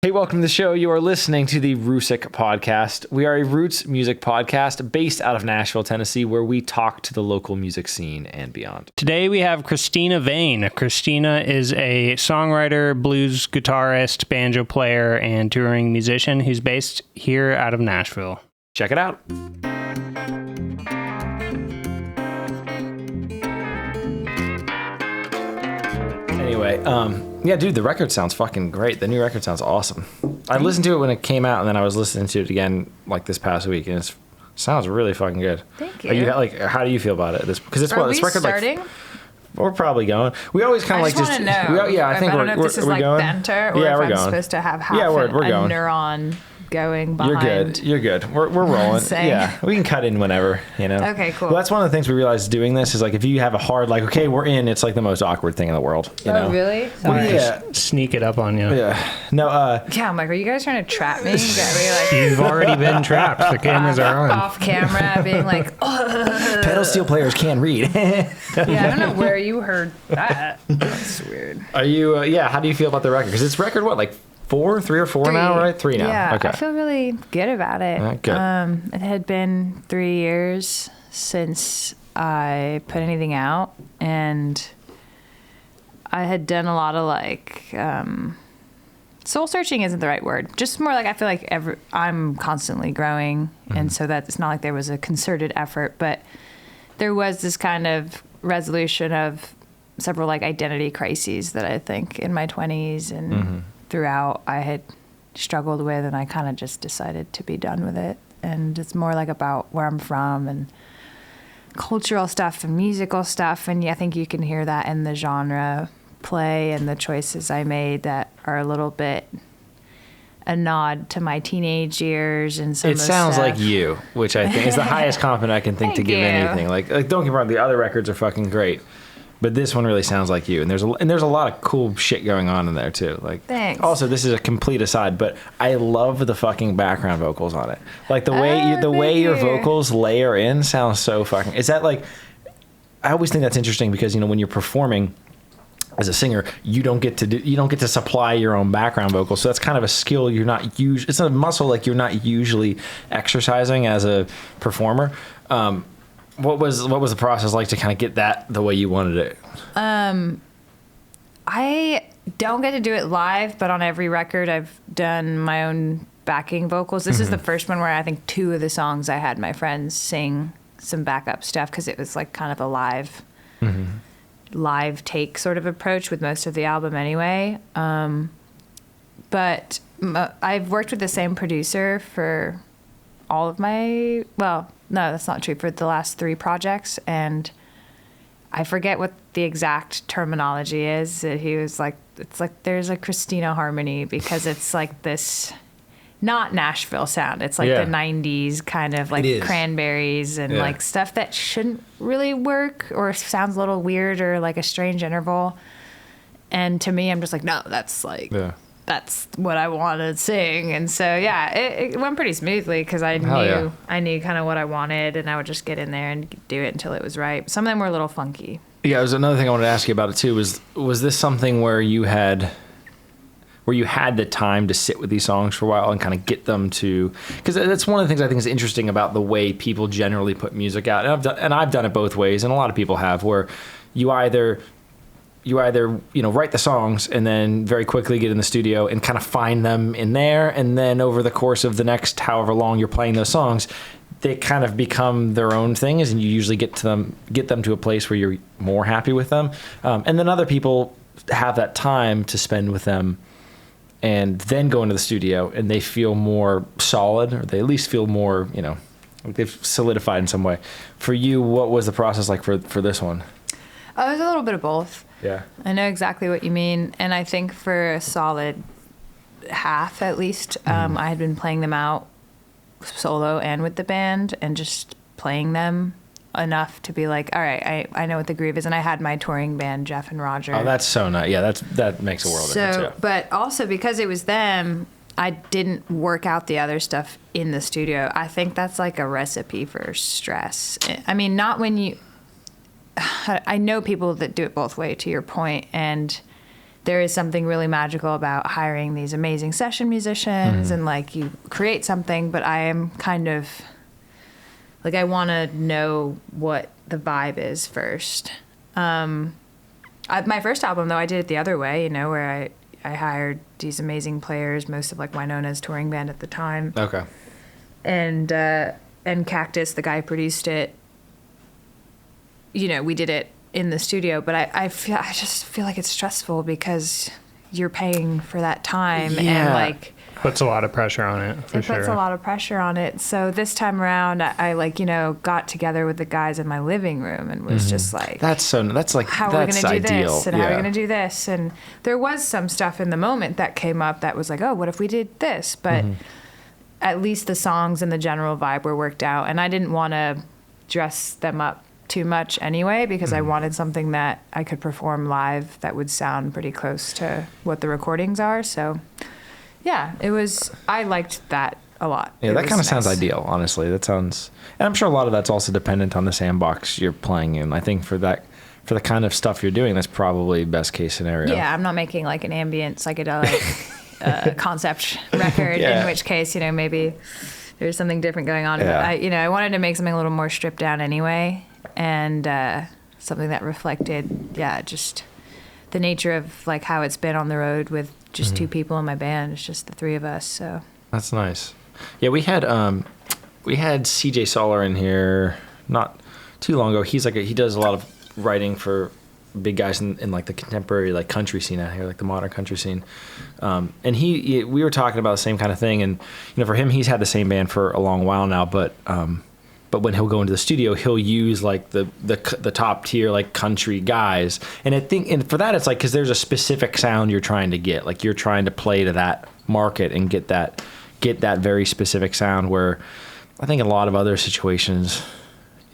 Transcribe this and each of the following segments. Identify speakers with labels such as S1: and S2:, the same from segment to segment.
S1: Hey, welcome to the show. You are listening to the Roosic podcast. We are a roots music podcast based out of Nashville, Tennessee, where we talk to the local music scene and beyond.
S2: Today we have Cristina Vane. Cristina is a songwriter, blues guitarist, banjo player, and touring musician who's based here out of Nashville.
S1: Check it out. Anyway, yeah, dude, the record sounds fucking great. The new record sounds awesome. I listened to it when it came out, and then I was listening to it again like this past week, and it sounds really fucking good.
S3: Thank you.
S1: Are you like, how do you feel about it? Because it's
S3: Are
S1: what
S3: we
S1: this record
S3: starting?
S1: like. We're probably going. We always kind of like
S3: just want to know.
S1: I think
S3: I don't know if this is like
S1: going.
S3: Banter or
S1: yeah,
S3: if
S1: we're
S3: I'm
S1: going.
S3: supposed to have half
S1: we're
S3: a
S1: going.
S3: neuron going behind.
S1: You're good. We're rolling.
S3: Saying.
S1: Yeah, we can cut in whenever, you know.
S3: Okay, cool.
S1: Well, that's one of the things we realized doing this is like if you have a hard like, okay, we're in, it's like the most awkward thing in the world. You know?
S3: Really?
S1: Well,
S3: Sorry.
S1: yeah.
S2: Sneak it up on you.
S1: Yeah. No.
S3: Yeah, I'm like, are you guys trying to trap me? Get me like
S2: You've already been trapped. The cameras are on.
S3: off camera, being like,
S1: pedal steel players can read.
S3: yeah, I don't know where you heard that. That's weird.
S1: Are you? Yeah. How do you feel about the record? Because it's record what, like 3 or 4 now, right? 3 now.
S3: Yeah,
S1: Okay.
S3: I feel really good about it.
S1: Good.
S3: It had been 3 years since I put anything out, and I had done a lot of like soul searching isn't the right word. Just more like I feel like I'm constantly growing, and so that it's not like there was a concerted effort, but there was this kind of resolution of several like identity crises that I think in my 20s and throughout I had struggled with, and I kind of just decided to be done with it. And it's more like about where I'm from and cultural stuff and musical stuff, and I think you can hear that in the genre play and the choices I made that are a little bit a nod to my teenage years and some
S1: It
S3: of the
S1: sounds
S3: stuff.
S1: like you, which I think is the highest compliment I can think to
S3: Thank
S1: give
S3: you.
S1: anything. Like don't get me wrong, the other records are fucking great, but this one really sounds like you. And there's a lot of cool shit going on in there too. Like,
S3: Thanks.
S1: Also, this is a complete aside, but I love the fucking background vocals on it. Like the way
S3: thank
S1: your
S3: you.
S1: vocals layer in sounds so fucking. Is that like? I always think that's interesting because when you're performing as a singer, you don't get to supply your own background vocal. So that's kind of a skill you're not it's a muscle like you're not usually exercising as a performer. What was the process like to kind of get that the way you wanted it?
S3: I don't get to do it live, but on every record I've done my own backing vocals. This is the first one where I think 2 of the songs I had my friends sing some backup stuff because it was like kind of a live take sort of approach with most of the album anyway. But I've worked with the same producer for all of my, well, no, that's not true, for the last 3 projects, and I forget what the exact terminology is. He was like, it's like there's a Cristina harmony because it's like this not Nashville sound. It's like the 90s kind of like Cranberries and like stuff that shouldn't really work or sounds a little weird or like a strange interval. And to me, I'm just like, no, that's like, that's what I want to sing. And so, yeah, it went pretty smoothly because I knew kind of what I wanted, and I would just get in there and do it until it was right. Some of them were a little funky.
S1: Yeah, there's another thing I wanted to ask you about it too. Was this something where you had the time to sit with these songs for a while and kind of get them to, because that's one of the things I think is interesting about the way people generally put music out. And I've done it both ways, and a lot of people have, where you either write the songs and then very quickly get in the studio and kind of find them in there, and then over the course of the next however long you're playing those songs, they kind of become their own things, and you usually get them to a place where you're more happy with them. And then other people have that time to spend with them and then go into the studio and they feel more solid, or they at least feel more, like they've solidified in some way. For you, what was the process like for this one?
S3: It was a little bit of both.
S1: Yeah.
S3: I know exactly what you mean. And I think for a solid half, at least, I had been playing them out solo and with the band and just playing them enough to be like, all right, I know what the groove is. And I had my touring band, Jeff and Roger.
S1: Oh, that's so nice. Yeah, that makes a world of difference. Yeah.
S3: But also because it was them, I didn't work out the other stuff in the studio. I think that's like a recipe for stress. I mean, not when you... I know people that do it both ways, to your point, and there is something really magical about hiring these amazing session musicians and like you create something, but I am kind of like, I want to know what the vibe is first. My first album though, I did it the other way, you know, where I hired these amazing players, most of like Wynonna's touring band at the time.
S1: Okay.
S3: And Cactus, the guy who produced it, you know, we did it in the studio, but I just feel like it's stressful because you're paying for that time and like
S2: puts a lot of pressure on it. It puts
S3: a lot of pressure on it. So this time around, I like, you know, got together with the guys in my living room and was just like,
S1: that's like,
S3: how are we going to do this? And how are we going to do this? And there was some stuff in the moment that came up that was like, oh, what if we did this? But at least the songs and the general vibe were worked out. And I didn't want to dress them up too much anyway, because I wanted something that I could perform live that would sound pretty close to what the recordings are. So yeah, I liked that a lot.
S1: Yeah, that kind of sounds ideal, honestly. That sounds, and I'm sure a lot of that's also dependent on the sandbox you're playing in. I think for the kind of stuff you're doing, that's probably best case scenario.
S3: Yeah, I'm not making like an ambient psychedelic concept record, in which case, you know, maybe there's something different going on.
S1: Yeah.
S3: But I wanted to make something a little more stripped down anyway, and something that reflected, just the nature of like how it's been on the road with just two people in my band. It's just the three of us. So
S1: that's nice. Yeah, we had CJ Soller in here not too long ago. He's he does a lot of writing for big guys in like the contemporary like country scene out here, like the modern country scene. And we were talking about the same kind of thing. And you know, for him, he's had the same band for a long while now. But when he'll go into the studio, he'll use like the top tier like country guys. And I think, and for that, it's like, because there's a specific sound you're trying to get. Like you're trying to play to that market and get that very specific sound. Where I think in a lot of other situations,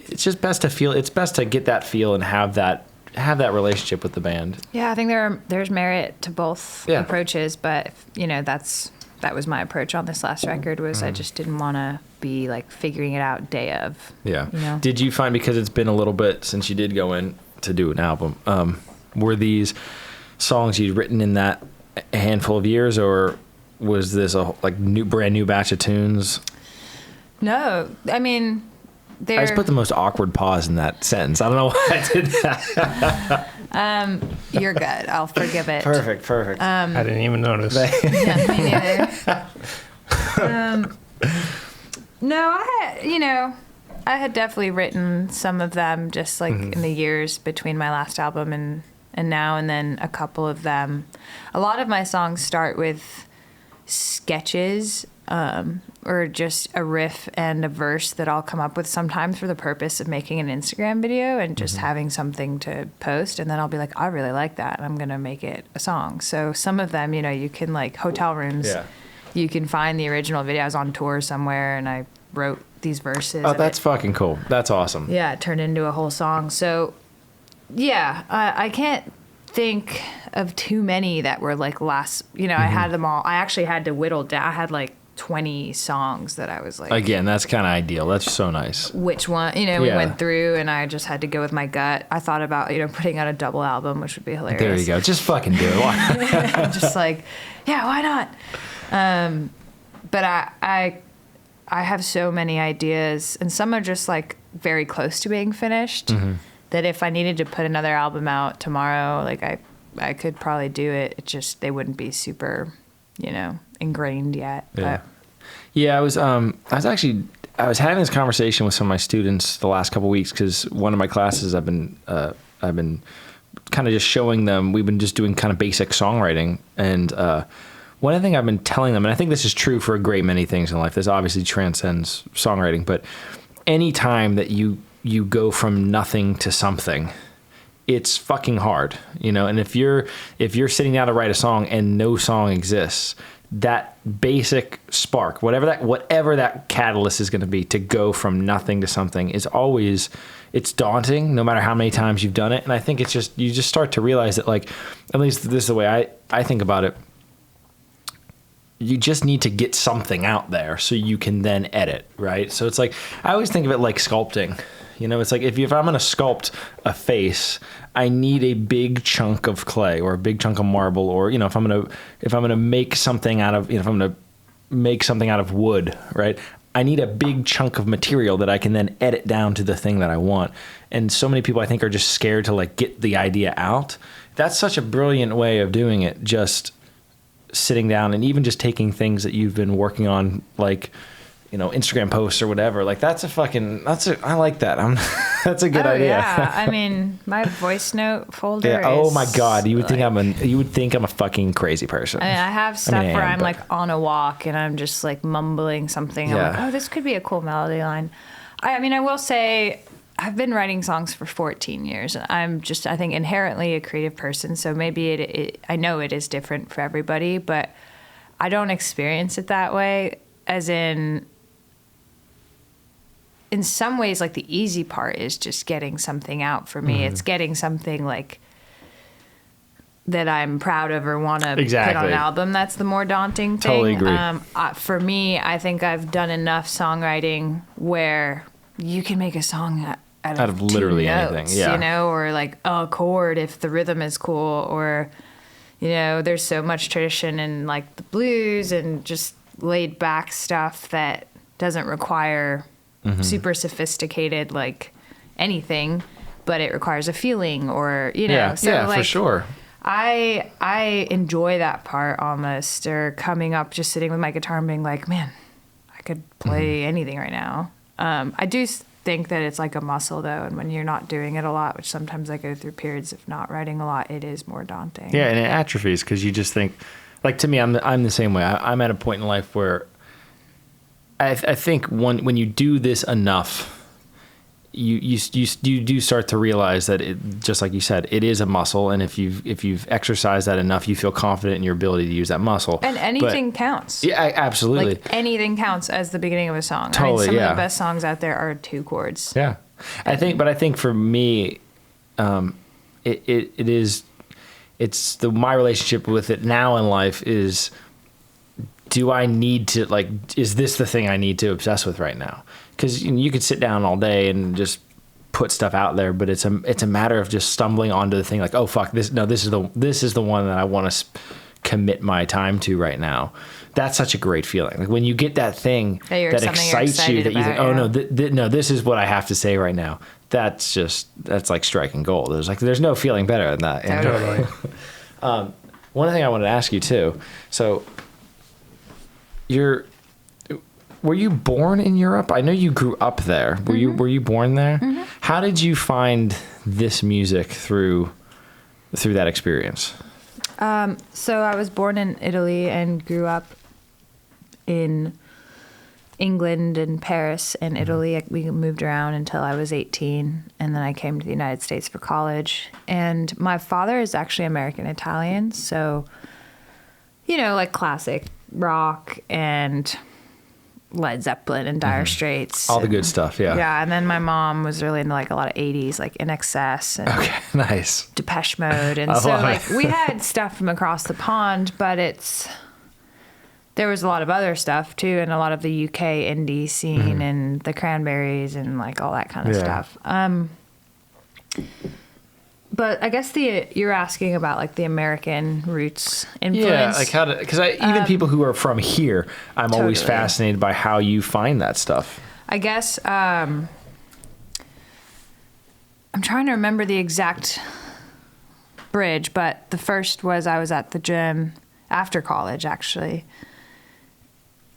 S1: it's just best to feel. It's best to get that feel and have that relationship with the band.
S3: Yeah, I think there's merit to both approaches, but you know, that was my approach on this last record. Was I just didn't want to be like figuring it out day of.
S1: Yeah.
S3: You know?
S1: Did you find, because it's been a little bit since you did go in to do an album, were these songs you'd written in that handful of years, or was this a like brand new batch of tunes?
S3: No, I mean,
S1: I just put the most awkward pause in that sentence. I don't know why I did that.
S3: You're good. I'll forgive it.
S1: Perfect.
S2: I didn't even notice.
S3: Yeah, me neither. No, I had definitely written some of them just like in the years between my last album and now, and then a couple of them. A lot of my songs start with sketches, or just a riff and a verse that I'll come up with sometimes for the purpose of making an Instagram video and just having something to post. And then I'll be like, I really like that, and I'm going to make it a song. So some of them, you know, you can like hotel rooms. Yeah. You can find the original video. I was on tour somewhere and I wrote these verses.
S1: Oh, that's fucking cool. That's awesome.
S3: Yeah, it turned into a whole song. So yeah, I can't think of too many that were like I had them all. I actually had to whittle down. I had like 20 songs that I was like,
S1: again, that's kind of ideal. That's so nice.
S3: Which one, we went through, and I just had to go with my gut. I thought about, putting out a double album, which would be hilarious.
S1: There you go. Just fucking do it. Why?
S3: Just like, yeah, why not? But I have so many ideas, and some are just like very close to being finished, that if I needed to put another album out tomorrow, like I could probably do it. It just, they wouldn't be super, ingrained yet.
S1: Yeah. Yeah, I was having this conversation with some of my students the last couple of weeks, because one of my classes I've been kind of just showing them. We've been just doing kind of basic songwriting, and one thing I've been telling them, and I think this is true for a great many things in life. This obviously transcends songwriting, but any time that you go from nothing to something, it's fucking hard, And if you're sitting down to write a song and no song exists, that basic spark, whatever that catalyst is going to be to go from nothing to something, is always, it's daunting no matter how many times you've done it. And I think it's just, you just start to realize that, like, at least this is the way I think about it. You just need to get something out there so you can then edit, right? So it's like, I always think of it like sculpting. You know, it's like if I'm going to sculpt a face, I need a big chunk of clay or a big chunk of marble, or, you know, if I'm going to make something out of, you know, if I'm going to make something out of wood, right? I need a big chunk of material that I can then edit down to the thing that I want. And so many people, I think, are just scared to like get the idea out. That's such a brilliant way of doing it. Just sitting down and even just taking things that you've been working on, like, you know, Instagram posts or whatever. Like I like that. That's a good idea.
S3: Yeah. I mean, my voice note folder.
S1: Yeah. Oh my God. You would
S3: like,
S1: think I'm a fucking crazy person.
S3: I mean, I have stuff where I'm like on a walk and I'm just like mumbling something.
S1: Yeah.
S3: I'm like, oh, this could be a cool melody line. I mean, I will say I've been writing songs for 14 years. I'm just, I think, inherently a creative person. So maybe I know it is different for everybody, but I don't experience it that way. As in some ways, like the easy part is just getting something out for me. It's getting something like that I'm proud of or want to put on an album. That's the more daunting thing.
S1: Totally agree.
S3: For me, I think I've done enough songwriting where you can make a song out of
S1: literally
S3: notes,
S1: anything. Yeah.
S3: You know, or like a chord if the rhythm is cool, or, you know, there's so much tradition in like the blues and just laid back stuff that doesn't require super sophisticated like anything, but it requires a feeling, or, you know.
S1: Yeah,
S3: so
S1: yeah,
S3: like,
S1: for sure.
S3: I enjoy that part almost, or coming up, just sitting with my guitar and being like, man, I could play anything right now. I do think that it's like a muscle though, and when you're not doing it a lot, which sometimes I go through periods of not writing a lot, it is more daunting.
S1: Yeah, and it atrophies because you just think, like, to me, I'm the same way. I'm at a point in life where I think when you do this enough, you do start to realize that it, just like you said, it is a muscle, and if you've exercised that enough, you feel confident in your ability to use that muscle.
S3: And anything counts.
S1: Yeah, absolutely.
S3: Like anything counts as the beginning of a song.
S1: Totally,
S3: I mean, some of the best songs out there are 2 chords.
S1: Yeah, I think for me, it's my relationship with it now in life is, do I need to, like, is this the thing I need to obsess with right now? Because you could sit down all day and just put stuff out there, but it's a matter of just stumbling onto the thing, like, oh fuck, this is the one that I want to commit my time to right now. That's such a great feeling. Like when you get that thing that excites you, that you think, oh no, no, this is what I have to say right now. That's like striking gold. There's no feeling better than that.
S3: Totally.
S1: One thing I wanted to ask you too. So were you born in Europe? I know you grew up there. Were you born there? Mm-hmm. How did you find this music through that experience?
S3: So I was born in Italy and grew up in England and Paris and Italy. We moved around until I was 18, and then I came to the United States for college. And my father is actually American Italian, so, you know, like classic rock and Led Zeppelin and Dire Straits.
S1: All the good stuff, yeah.
S3: Yeah, and then my mom was really into like a lot of 80s, like In Excess and
S1: okay, nice.
S3: Depeche Mode. And so like we had stuff from across the pond, but there was a lot of other stuff too, and a lot of the UK indie scene and the Cranberries and like all that kind of stuff. But I guess you're asking about like the American roots influence.
S1: Yeah, like how because even people who are from here, I'm always fascinated by how you find that stuff.
S3: I guess I'm trying to remember the exact bridge, but the first was I was at the gym after college, actually,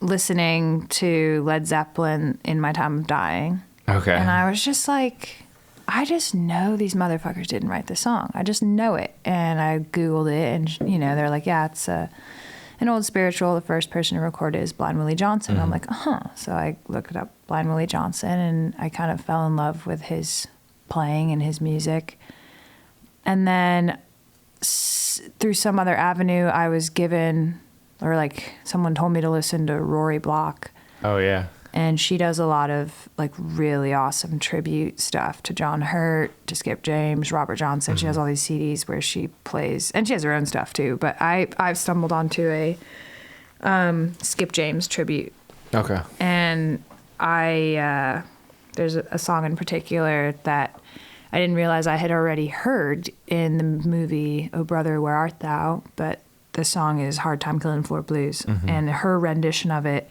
S3: listening to Led Zeppelin in my time of dying.
S1: Okay.
S3: And I was just like, I just know these motherfuckers didn't write this song. I just know it. And I Googled it, and, you know, they're like, yeah, it's an old spiritual. The first person to record it is Blind Willie Johnson. I'm like, So I looked up Blind Willie Johnson, and I kind of fell in love with his playing and his music. And then through some other avenue, I was given, or like someone told me to listen to Rory Block.
S1: Oh, yeah.
S3: And she does a lot of like really awesome tribute stuff to John Hurt, to Skip James, Robert Johnson. She has all these CDs where she plays, and she has her own stuff too. But I've stumbled onto a Skip James tribute.
S1: Okay.
S3: And I there's a song in particular that I didn't realize I had already heard in the movie Oh Brother, Where Art Thou? But the song is Hard Time Killing Floor Blues. And her rendition of it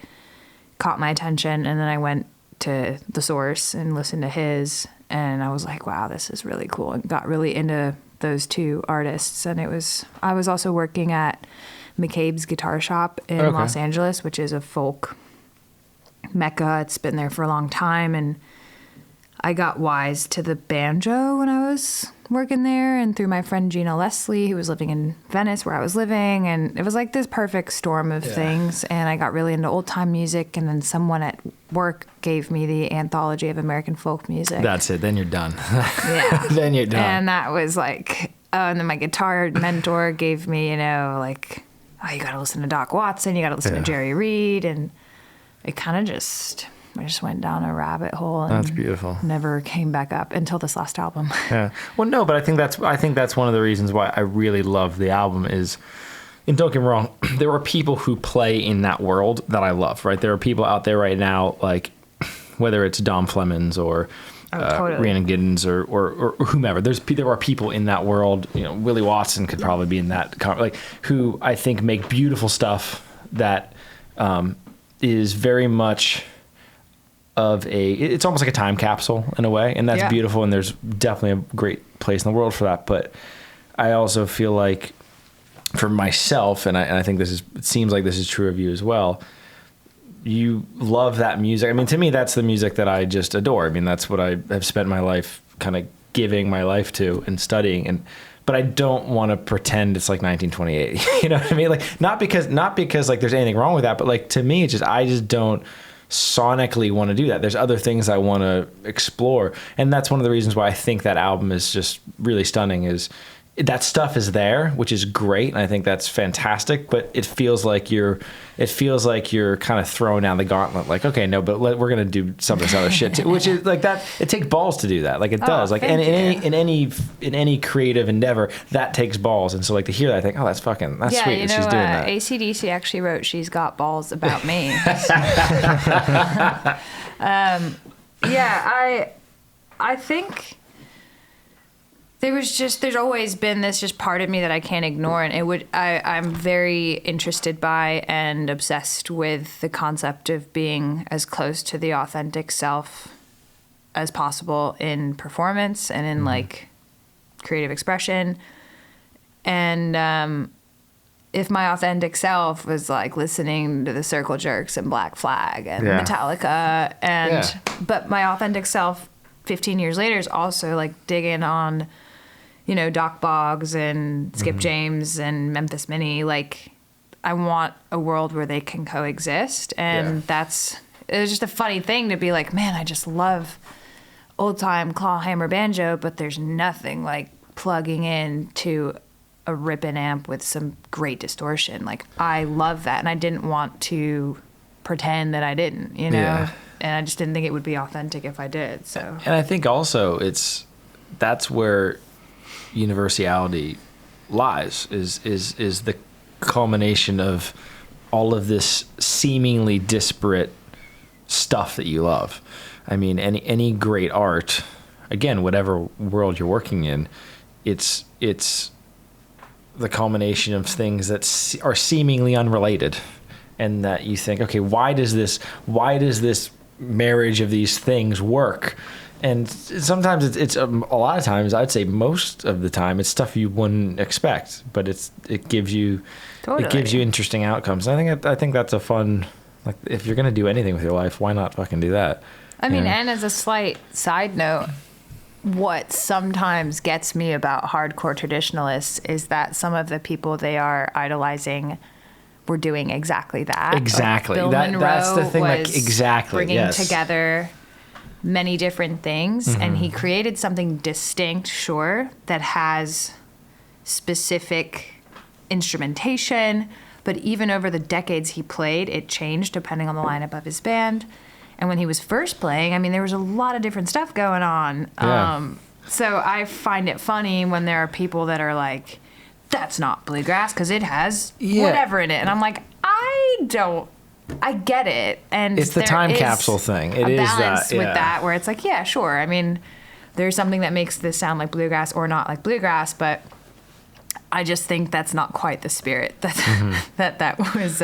S3: caught my attention. And then I went to the source and listened to his. And I was like, wow, this is really cool. And got really into those two artists. And I was also working at McCabe's Guitar Shop in Los Angeles, which is a folk mecca. It's been there for a long time. And I got wise to the banjo when I was working there, and through my friend Gina Leslie, who was living in Venice where I was living. And it was like this perfect storm of things. And I got really into old time music. And then someone at work gave me the Anthology of American Folk Music.
S1: That's it. Then you're done.
S3: Yeah.
S1: Then you're done.
S3: And that was like, and then my guitar mentor gave me, like, oh, you got to listen to Doc Watson, you got to listen to Jerry Reed. And it kind of I just went down a rabbit hole and
S1: that's beautiful.
S3: Never came back up until this last album.
S1: Yeah. Well, no, but I think that's one of the reasons why I really love the album is, and don't get me wrong, there are people who play in that world that I love, right? There are people out there right now, like whether it's Dom Flemons or Rhiannon Giddens or whomever. There are people in that world. Willie Watson could probably be in that, who I think make beautiful stuff that is very much it's almost like a time capsule in a way, and that's beautiful, and there's definitely a great place in the world for that. But I also feel like for myself, and I think it seems like this is true of you as well, you love that music. I mean, to me, that's the music that I just adore. I mean, that's what I have spent my life kind of giving my life to and studying. But I don't want to pretend it's like 1928. You know what I mean? Like, not because like there's anything wrong with that, but like to me, I just don't sonically want to do that. There's other things I want to explore, and that's one of the reasons why I think that album is just really stunning. Is that stuff is there, which is great, and I think that's fantastic. But it feels like you're kind of throwing down the gauntlet. Like, okay, no, but we're gonna do some of this other shit too, which is like that. It takes balls to do that. Like it does. Like in any creative endeavor, that takes balls. And so like to hear that, I think, oh, that's sweet that she's doing that.
S3: AC/DC actually wrote "She's Got Balls" about me. I think. There's always been this just part of me that I can't ignore, and I'm very interested by and obsessed with the concept of being as close to the authentic self as possible in performance and in like creative expression. And if my authentic self was like listening to the Circle Jerks and Black Flag and Metallica, but my authentic self 15 years later is also like digging on Doc Boggs and Skip James and Memphis Minnie. Like, I want a world where they can coexist. And it was just a funny thing to be like, man, I just love old time claw hammer banjo, but there's nothing like plugging in to a ripping amp with some great distortion. Like, I love that. And I didn't want to pretend that I didn't, and I just didn't think it would be authentic if I did. So,
S1: and I think also that's where universality lies, is the culmination of all of this seemingly disparate stuff that you love. I mean, any great art, again, whatever world you're working in, it's the culmination of things that are seemingly unrelated, and that you think, okay, why does this marriage of these things work? And sometimes it's a lot of times, I'd say most of the time, it's stuff you wouldn't expect, but it gives you interesting outcomes. And I think that's a fun, like, if you're gonna do anything with your life, why not fucking do that?
S3: I mean, and as a slight side note, what sometimes gets me about hardcore traditionalists is that some of the people they are idolizing were doing exactly that.
S1: Exactly.
S3: Like Bill Monroe
S1: that's the thing. Like, exactly.
S3: Bringing together many different things, and he created something distinct, that has specific instrumentation, but even over the decades he played, it changed depending on the lineup of his band. And when he was first playing, I mean, there was a lot of different stuff going on. So I find it funny when there are people that are like, that's not bluegrass because it has whatever in it. And I'm like, I don't I get it, and
S1: it's the time capsule thing. It is
S3: balance
S1: that, yeah.
S3: with that where it's like, yeah, sure. I mean, there's something that makes this sound like bluegrass or not like bluegrass, but I just think that's not quite the spirit that was.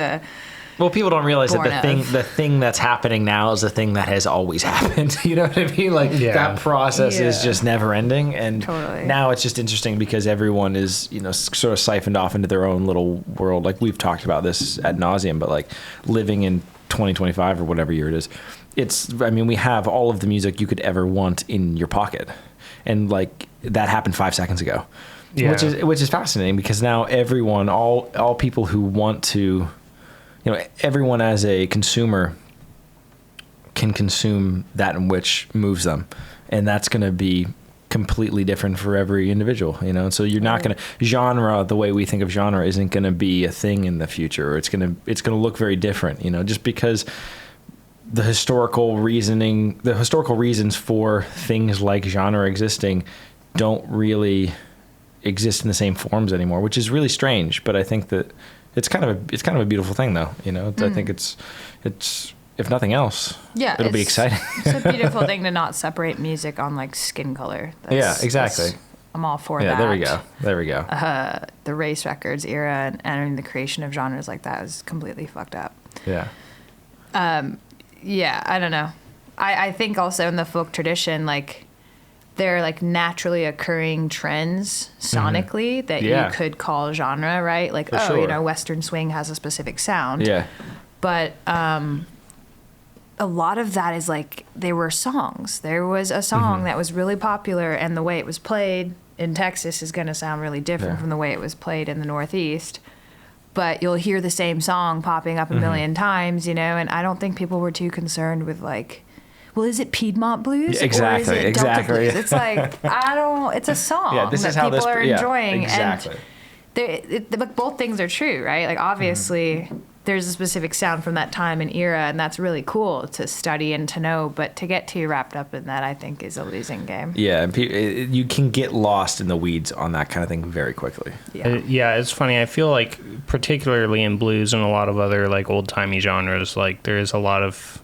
S1: Well, people don't realize that
S3: born
S1: the thing that's happening now is the thing that has always happened. You know what I mean? Like that process is just never ending. And now it's just interesting because everyone is, sort of siphoned off into their own little world. Like we've talked about this ad nauseum, but like living in 2025 or whatever year it is, we have all of the music you could ever want in your pocket. And like that happened 5 seconds ago, which is fascinating because now everyone, all people who want to, everyone as a consumer can consume that in which moves them. And that's going to be completely different for every individual, And so you're not going to genre, the way we think of genre isn't going to be a thing in the future. Or it's going to look very different, just because the historical reasons for things like genre existing don't really exist in the same forms anymore, which is really strange. But I think that it's kind of a beautiful thing, though. I think it's if nothing else, it'll be exciting.
S3: It's a beautiful thing to not separate music on like skin color.
S1: Exactly.
S3: I'm all for that.
S1: Yeah, there we go.
S3: The race records era and the creation of genres like that is completely fucked up.
S1: Yeah.
S3: I don't know. I think also in the folk tradition, like there are like naturally occurring trends sonically that you could call genre, right? Like, Western swing has a specific sound.
S1: Yeah.
S3: But a lot of that is like, they were songs. There was a song that was really popular, and the way it was played in Texas is going to sound really different from the way it was played in the Northeast. But you'll hear the same song popping up a million times, and I don't think people were too concerned with like, well, is it Piedmont blues?
S1: Exactly,
S3: or is it Delta blues? It's like, it's a song that people are enjoying.
S1: Exactly.
S3: And both things are true, right? Like, obviously, there's a specific sound from that time and era, and that's really cool to study and to know. But to get too wrapped up in that, I think, is a losing game.
S1: Yeah, and you can get lost in the weeds on that kind of thing very quickly.
S2: Yeah, it's funny. I feel like, particularly in blues and a lot of other like old-timey genres, like there is a lot of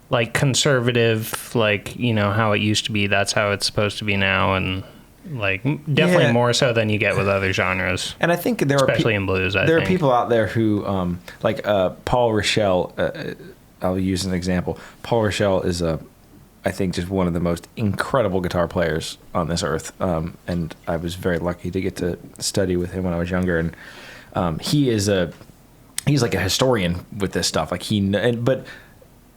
S2: like conservative, like, how it used to be, that's how it's supposed to be now, and like definitely more so than you get with other genres.
S1: And I think
S2: especially in blues,
S1: there are people out there who like Paul Rochelle. I'll use an example. Paul Rochelle is I think just one of the most incredible guitar players on this earth, and I was very lucky to get to study with him when I was younger. And he's like a historian with this stuff. Like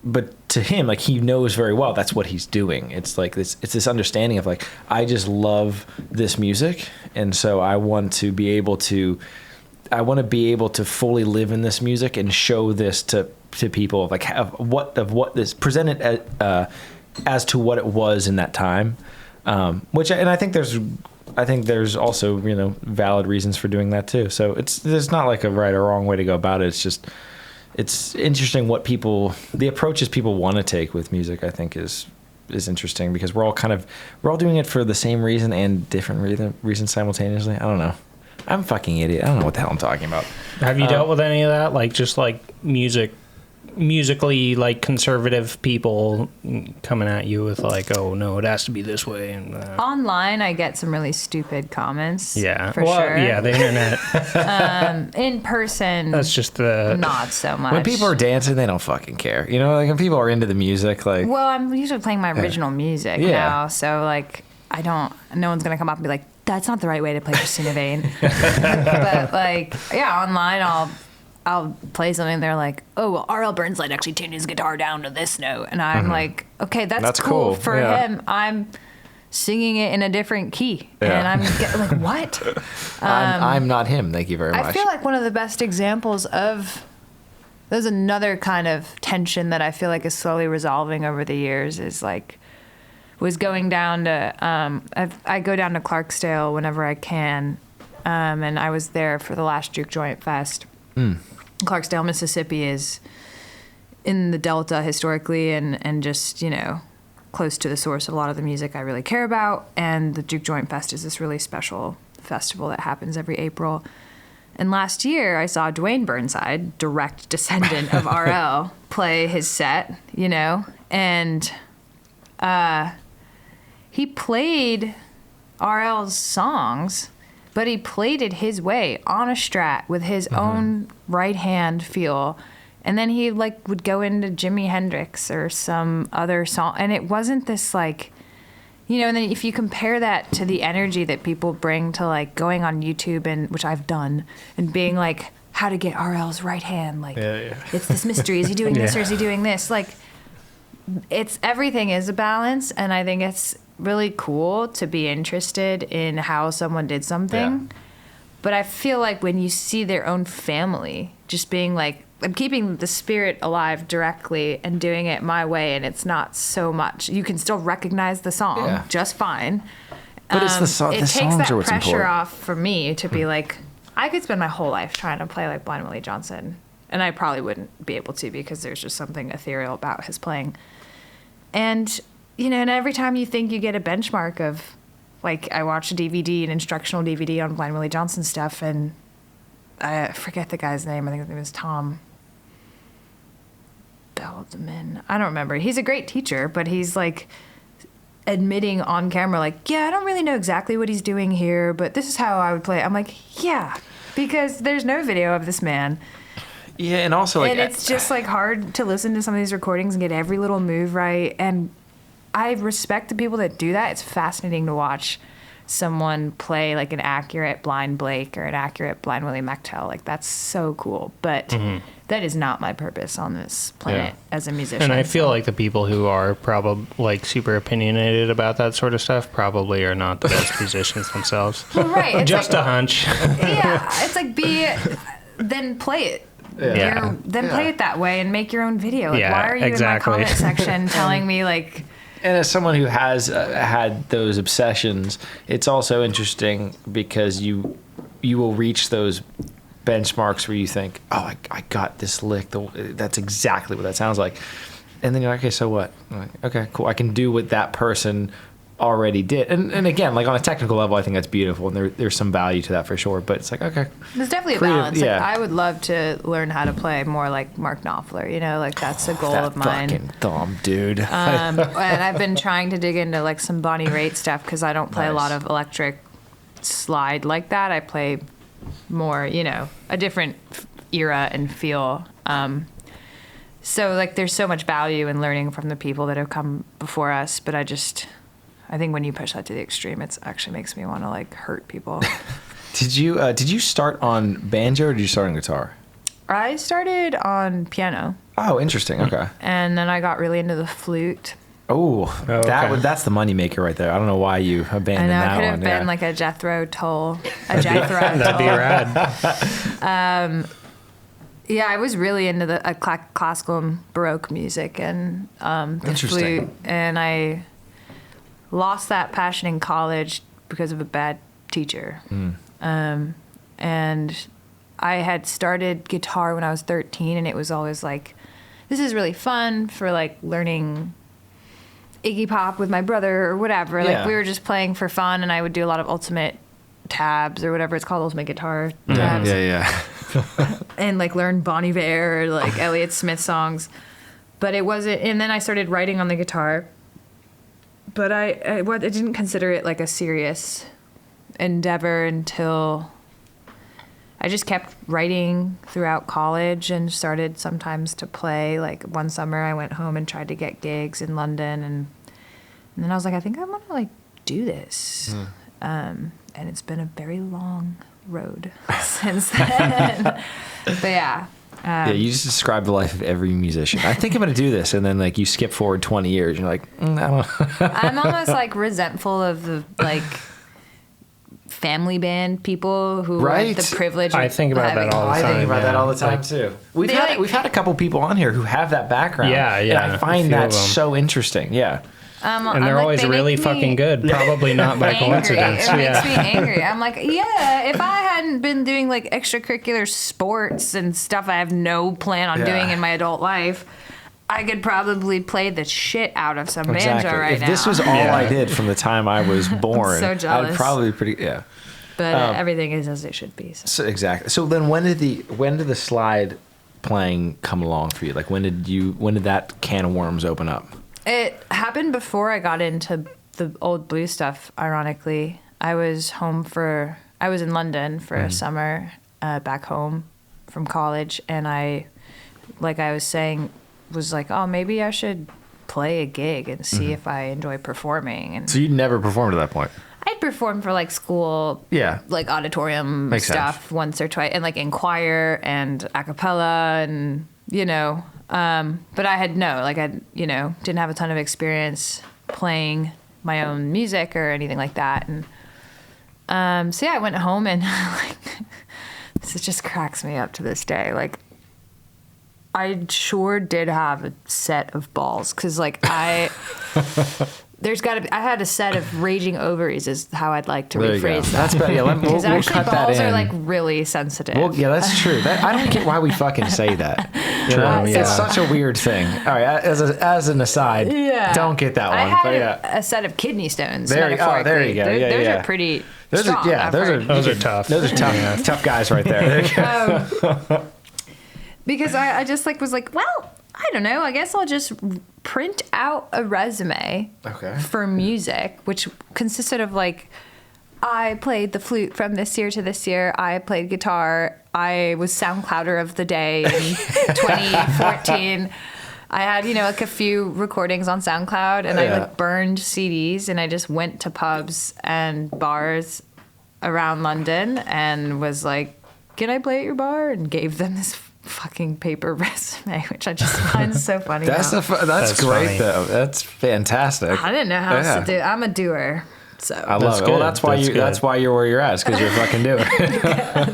S1: but to him, like, he knows very well that's what he's doing. It's like this understanding of like, I just love this music, and so I want to be able to fully live in this music and show this to people of like of what this presented as to what it was in that time. I think there's also valid reasons for doing that too. So there's not like a right or wrong way to go about it. It's just. It's interesting the approaches people want to take with music, I think is interesting because we're all doing it for the same reason and different reasons simultaneously. I don't know. I'm a fucking idiot. I don't know what the hell I'm talking about.
S2: Have you dealt with any of that? Like just like musically like conservative people coming at you with like, oh no, it has to be this way. And
S3: online, I get some really stupid comments.
S2: Yeah,
S3: for sure.
S2: Yeah, the internet.
S3: In person,
S2: that's just the
S3: not so much.
S1: When people are dancing, they don't fucking care. Like when people are into the music, like.
S3: Well, I'm usually playing my original music now, so like no one's gonna come up and be like, that's not the right way to play Cristina Vane. But like, online I'll play something and they're like, oh, well, R.L. Burnside actually tuned his guitar down to this note. And I'm like, okay, that's cool. For him, I'm singing it in a different key. And I'm like, what?
S1: I'm not him. Thank you very much.
S3: I feel like one of the best examples of, there's another kind of tension that I feel like is slowly resolving over the years is like, was going down to, I go down to Clarksdale whenever I can. And I was there for the last Juke Joint Fest. Clarksdale, Mississippi is in the Delta historically and just, close to the source of a lot of the music I really care about. And the Juke Joint Fest is this really special festival that happens every April. And last year I saw Dwayne Burnside, direct descendant of RL, play his set, and he played RL's songs, but he played it his way on a Strat with his own right hand feel. And then he would go into Jimi Hendrix or some other song. And it wasn't this and then if you compare that to the energy that people bring to going on YouTube, and which I've done, and being how to get RL's right hand, it's this mystery. Is he doing this or is he doing this? It's everything is a balance, and I think it's really cool to be interested in how someone did something. Yeah. But I feel like when you see their own family just being I'm keeping the spirit alive directly and doing it my way, and it's not so much. You can still recognize the song just fine.
S1: But it's the songs are what's important. It takes that
S3: pressure off for me to be I could spend my whole life trying to play like Blind Willie Johnson, and I probably wouldn't be able to because there's just something ethereal about his playing. And, and every time you think you get a benchmark of, I watched an instructional DVD on Blind Willie Johnson stuff, and I forget the guy's name. I think his name is Tom Beldeman. I don't remember. He's a great teacher, but he's admitting on camera, I don't really know exactly what he's doing here, but this is how I would play it. I'm because there's no video of this man.
S1: Yeah, and also
S3: and it's just hard to listen to some of these recordings and get every little move right. And I respect the people that do that. It's fascinating to watch someone play an accurate Blind Blake or an accurate Blind Willie McTell. That's so cool. But that is not my purpose on this planet as a musician.
S2: And I feel the people who are probably super opinionated about that sort of stuff probably are not the best musicians themselves.
S3: Well, right.
S2: Just a hunch.
S3: Yeah. It's then play it.
S2: Yeah.
S3: Play it that way and make your own video. Why are you in my comment section telling me
S1: And as someone who has had those obsessions, it's also interesting because you will reach those benchmarks where you think, oh, I got this lick. That's exactly what that sounds like. And then you're okay, so what? Okay, cool. I can do what that person already did. And again, on a technical level, I think that's beautiful, and there's some value to that for sure. But it's okay.
S3: There's definitely a balance. Yeah. I would love to learn how to play more like Mark Knopfler. That's a goal of mine.
S1: Fucking dumb dude.
S3: And I've been trying to dig into some Bonnie Raitt stuff because I don't play a lot of electric slide like that. I play more, a different era and feel. So there's so much value in learning from the people that have come before us, but I think when you push that to the extreme, it actually makes me want to hurt people.
S1: Did you start on banjo or did you start on guitar?
S3: I started on piano.
S1: Oh, interesting. Okay.
S3: And then I got really into the flute.
S1: Oh, okay. That's the moneymaker right there. I don't know why you abandoned that one.
S3: I know, it could have been a Jethro Tull.
S2: That'd be rad.
S3: I was really into the classical and Baroque music and the flute, and I lost that passion in college because of a bad teacher. And I had started guitar when I was 13, and it was always this is really fun for learning Iggy Pop with my brother or whatever. We were just playing for fun, and I would do a lot of ultimate tabs or whatever it's called, ultimate guitar tabs.
S1: Yeah.
S3: And learn Bon Iver or Elliot Smith songs. But it wasn't, and then I started writing on the guitar. But I didn't consider it a serious endeavor until I just kept writing throughout college and started sometimes to play. One summer I went home and tried to get gigs in London, and then I was I think I want to do this. And it's been a very long road since then. But yeah.
S1: You just described the life of every musician. I think I'm going to do this, and then you skip forward 20 years, and you're I don't know.
S3: I'm almost resentful of the family band people who have the privilege.
S2: I think about that all the time.
S1: I think about that all the time too. We've had a couple people on here who have that background.
S2: Yeah.
S1: And I find that so interesting. Yeah.
S2: And they're always really fucking good. Probably not by coincidence.
S3: It makes me angry. I'm if I hadn't been doing extracurricular sports and stuff I have no plan on doing in my adult life, I could probably play the shit out of some banjo right now.
S1: If this was all I did from the time I was born,
S3: I'm so jealous.
S1: I'd probably be pretty,
S3: But everything is as it should be. So.
S1: Exactly. So then when did the slide playing come along for you? Like when did that can of worms open up?
S3: It happened before I got into the old blues stuff, ironically. I was in London for a summer back home from college, and I, like I was saying, was like, oh, maybe I should play a gig and see if I enjoy performing. And
S1: so you'd never performed at that point?
S3: I'd performed for like school, like auditorium
S1: Makes
S3: stuff
S1: sense.
S3: once or twice, and like in choir and a cappella, and but I had didn't have a ton of experience playing my own music or anything like that. And so I went home and like this just cracks me up to this day. Like I sure did have a set of balls, because like I had a set of raging ovaries is how I'd like to rephrase that.
S1: That's better. Yeah, we'll
S3: actually
S1: cut that in.
S3: balls are like really sensitive.
S1: Well, yeah, that's true. I don't get why we fucking say that. It's such a weird thing. All right, as an aside, don't get that one.
S3: I had
S1: but
S3: a set of kidney stones.
S1: There you go.
S3: Those are pretty strong.
S2: Those are tough.
S1: Those are tough, tough guys right there. There you go.
S3: Because I just like was like, well, I don't know. I guess I'll just print out a resume for music, which consisted of like, I played the flute from this year to this year. I played guitar. I was SoundClouder of the day in 2014. I had, like a few recordings on SoundCloud, and I like burned CDs, and I just went to pubs and bars around London and was like, can I play at your bar? And gave them this fucking paper resume, which I just find so funny.
S1: That's great
S2: funny.
S1: though. That's fantastic.
S3: I didn't know how else to do. I'm a doer, so
S1: I love it. Well, that's why you're where you're at, because you're a fucking doer.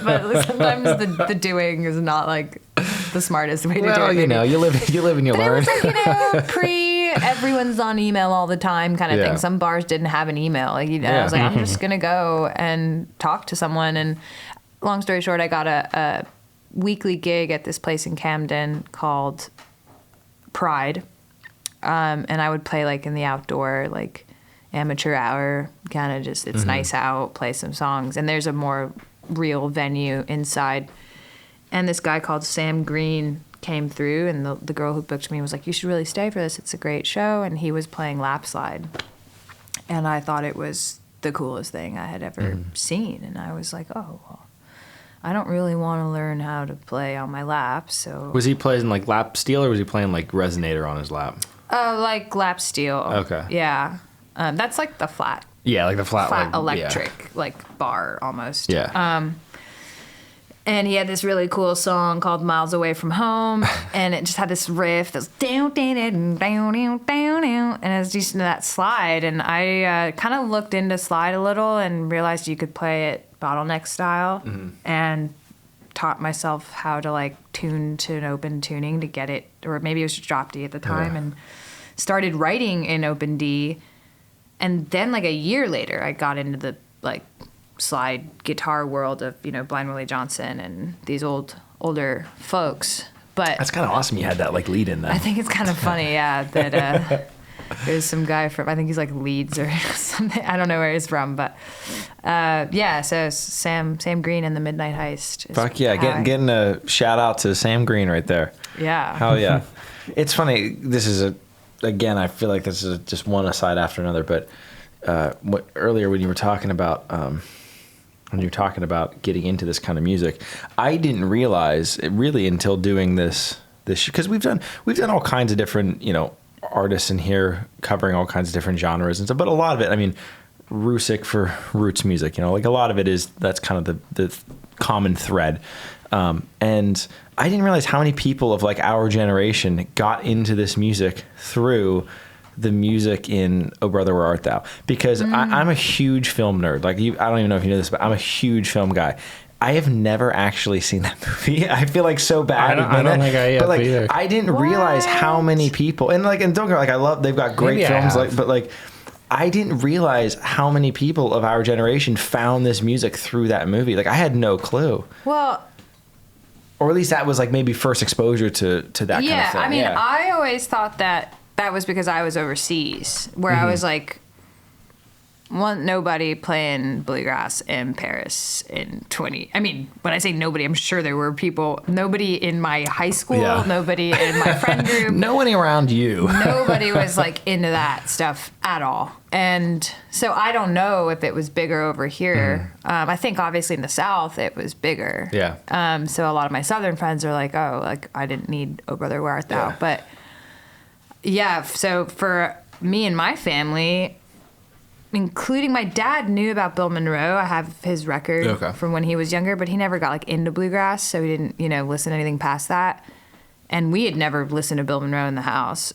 S3: But sometimes the doing is not like the smartest way to do it.
S1: Well, you live and you learn.
S3: It was like pre everyone's on email all the time kind of thing. Some bars didn't have an email. Like I was like, I'm just gonna go and talk to someone. And long story short, I got a weekly gig at this place in Camden called Pride, and I would play like in the outdoor, like amateur hour, kind of just it's nice out, play some songs, and there's a more real venue inside. And this guy called Sam Green came through, and the girl who booked me was like, you should really stay for this, it's a great show. And he was playing lap slide, and I thought it was the coolest thing I had ever seen. And I was like, oh, well, I don't really want to learn how to play on my lap, so...
S1: Was he playing like lap steel, or was he playing like resonator on his lap?
S3: Like lap steel.
S1: Okay.
S3: Yeah. That's like the flat.
S1: Yeah, like the flat like,
S3: electric, like bar almost.
S1: Yeah.
S3: And he had this really cool song called Miles Away from Home, and it just had this riff that's down, down, down, down, down, down, and it was just that slide. And I kind of looked into slide a little and realized you could play it bottleneck style, and taught myself how to like tune to an open tuning to get it, or maybe it was just drop D at the time, and started writing in open D. And then like a year later, I got into the like slide guitar world of, Blind Willie Johnson and these older folks. But
S1: that's kind of awesome you had that like lead in that.
S3: I think it's kind of funny, that there's some guy from, I think he's like Leeds or something. I don't know where he's from, but so Sam Green and the Midnight Heist.
S1: Fuck yeah, getting a shout out to Sam Green right there.
S3: Yeah.
S1: Hell yeah. It's funny, this is again, I feel like this is just one aside after another, but earlier when you were talking about getting into this kind of music, I didn't realize it really until doing this because we've done all kinds of different, artists in here covering all kinds of different genres and stuff, but a lot of it, I mean, Roosic for roots music, like a lot of it that's kind of the common thread. And I didn't realize how many people of like our generation got into this music through the music in Oh Brother, Where Art Thou? Because I'm a huge film nerd. Like I don't even know if you know this, but I'm a huge film guy. I have never actually seen that movie. I feel like so bad.
S2: I don't think I have
S1: but like,
S2: either.
S1: I didn't realize how many people, and don't get me wrong, I love, they've got great films, but I didn't realize how many people of our generation found this music through that movie. Like I had no clue.
S3: Well,
S1: or at least that was like maybe first exposure to that kind of thing.
S3: Yeah, I mean, I always thought that was because I was overseas, where I was like, nobody playing bluegrass in Paris in 20. I mean, when I say nobody, I'm sure there were people. Nobody in my high school.
S1: Yeah.
S3: Nobody in my friend group.
S1: Nobody around you.
S3: Nobody was like into that stuff at all. And so I don't know if it was bigger over here. I think obviously in the South it was bigger.
S1: Yeah.
S3: So a lot of my Southern friends are like, oh, like I didn't need "Oh Brother, Where Art Thou?"
S1: Yeah.
S3: But yeah, so for me and my family, including my dad, knew about Bill Monroe. I have his record from when he was younger, but he never got like into bluegrass, so he didn't, listen to anything past that. And we had never listened to Bill Monroe in the house.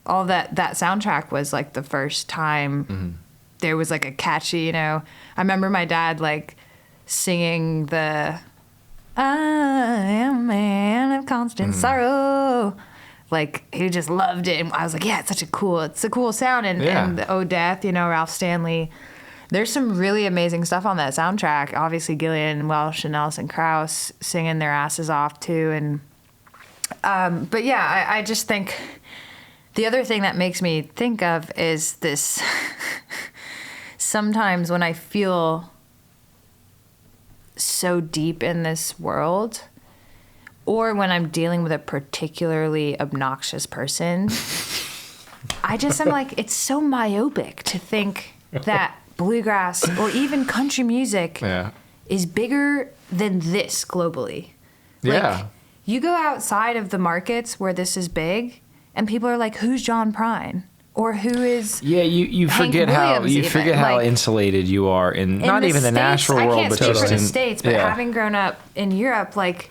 S3: All that soundtrack was like the first time there was like a catchy, I remember my dad like singing the "I am a man of constant sorrow." Like he just loved it, and I was like, "Yeah, it's a cool sound." And the "Oh Death," Ralph Stanley. There's some really amazing stuff on that soundtrack. Obviously, Gillian Welch and Alison Krauss singing their asses off too. And but yeah, I just think the other thing that makes me think of is this. Sometimes when I feel so deep in this world, or when I'm dealing with a particularly obnoxious person, I'm like, it's so myopic to think that bluegrass or even country music is bigger than this globally.
S1: Yeah.
S3: Like, you go outside of the markets where this is big, and people are like, who's John Prine? Or who is
S1: you
S3: Hank
S1: forget how
S3: Williams
S1: how
S3: like,
S1: insulated you are in not
S3: the
S1: even the
S3: States,
S1: Nashville world,
S3: I can't
S1: but
S3: speak
S1: just
S3: for the
S1: in
S3: States, but having grown up in Europe, like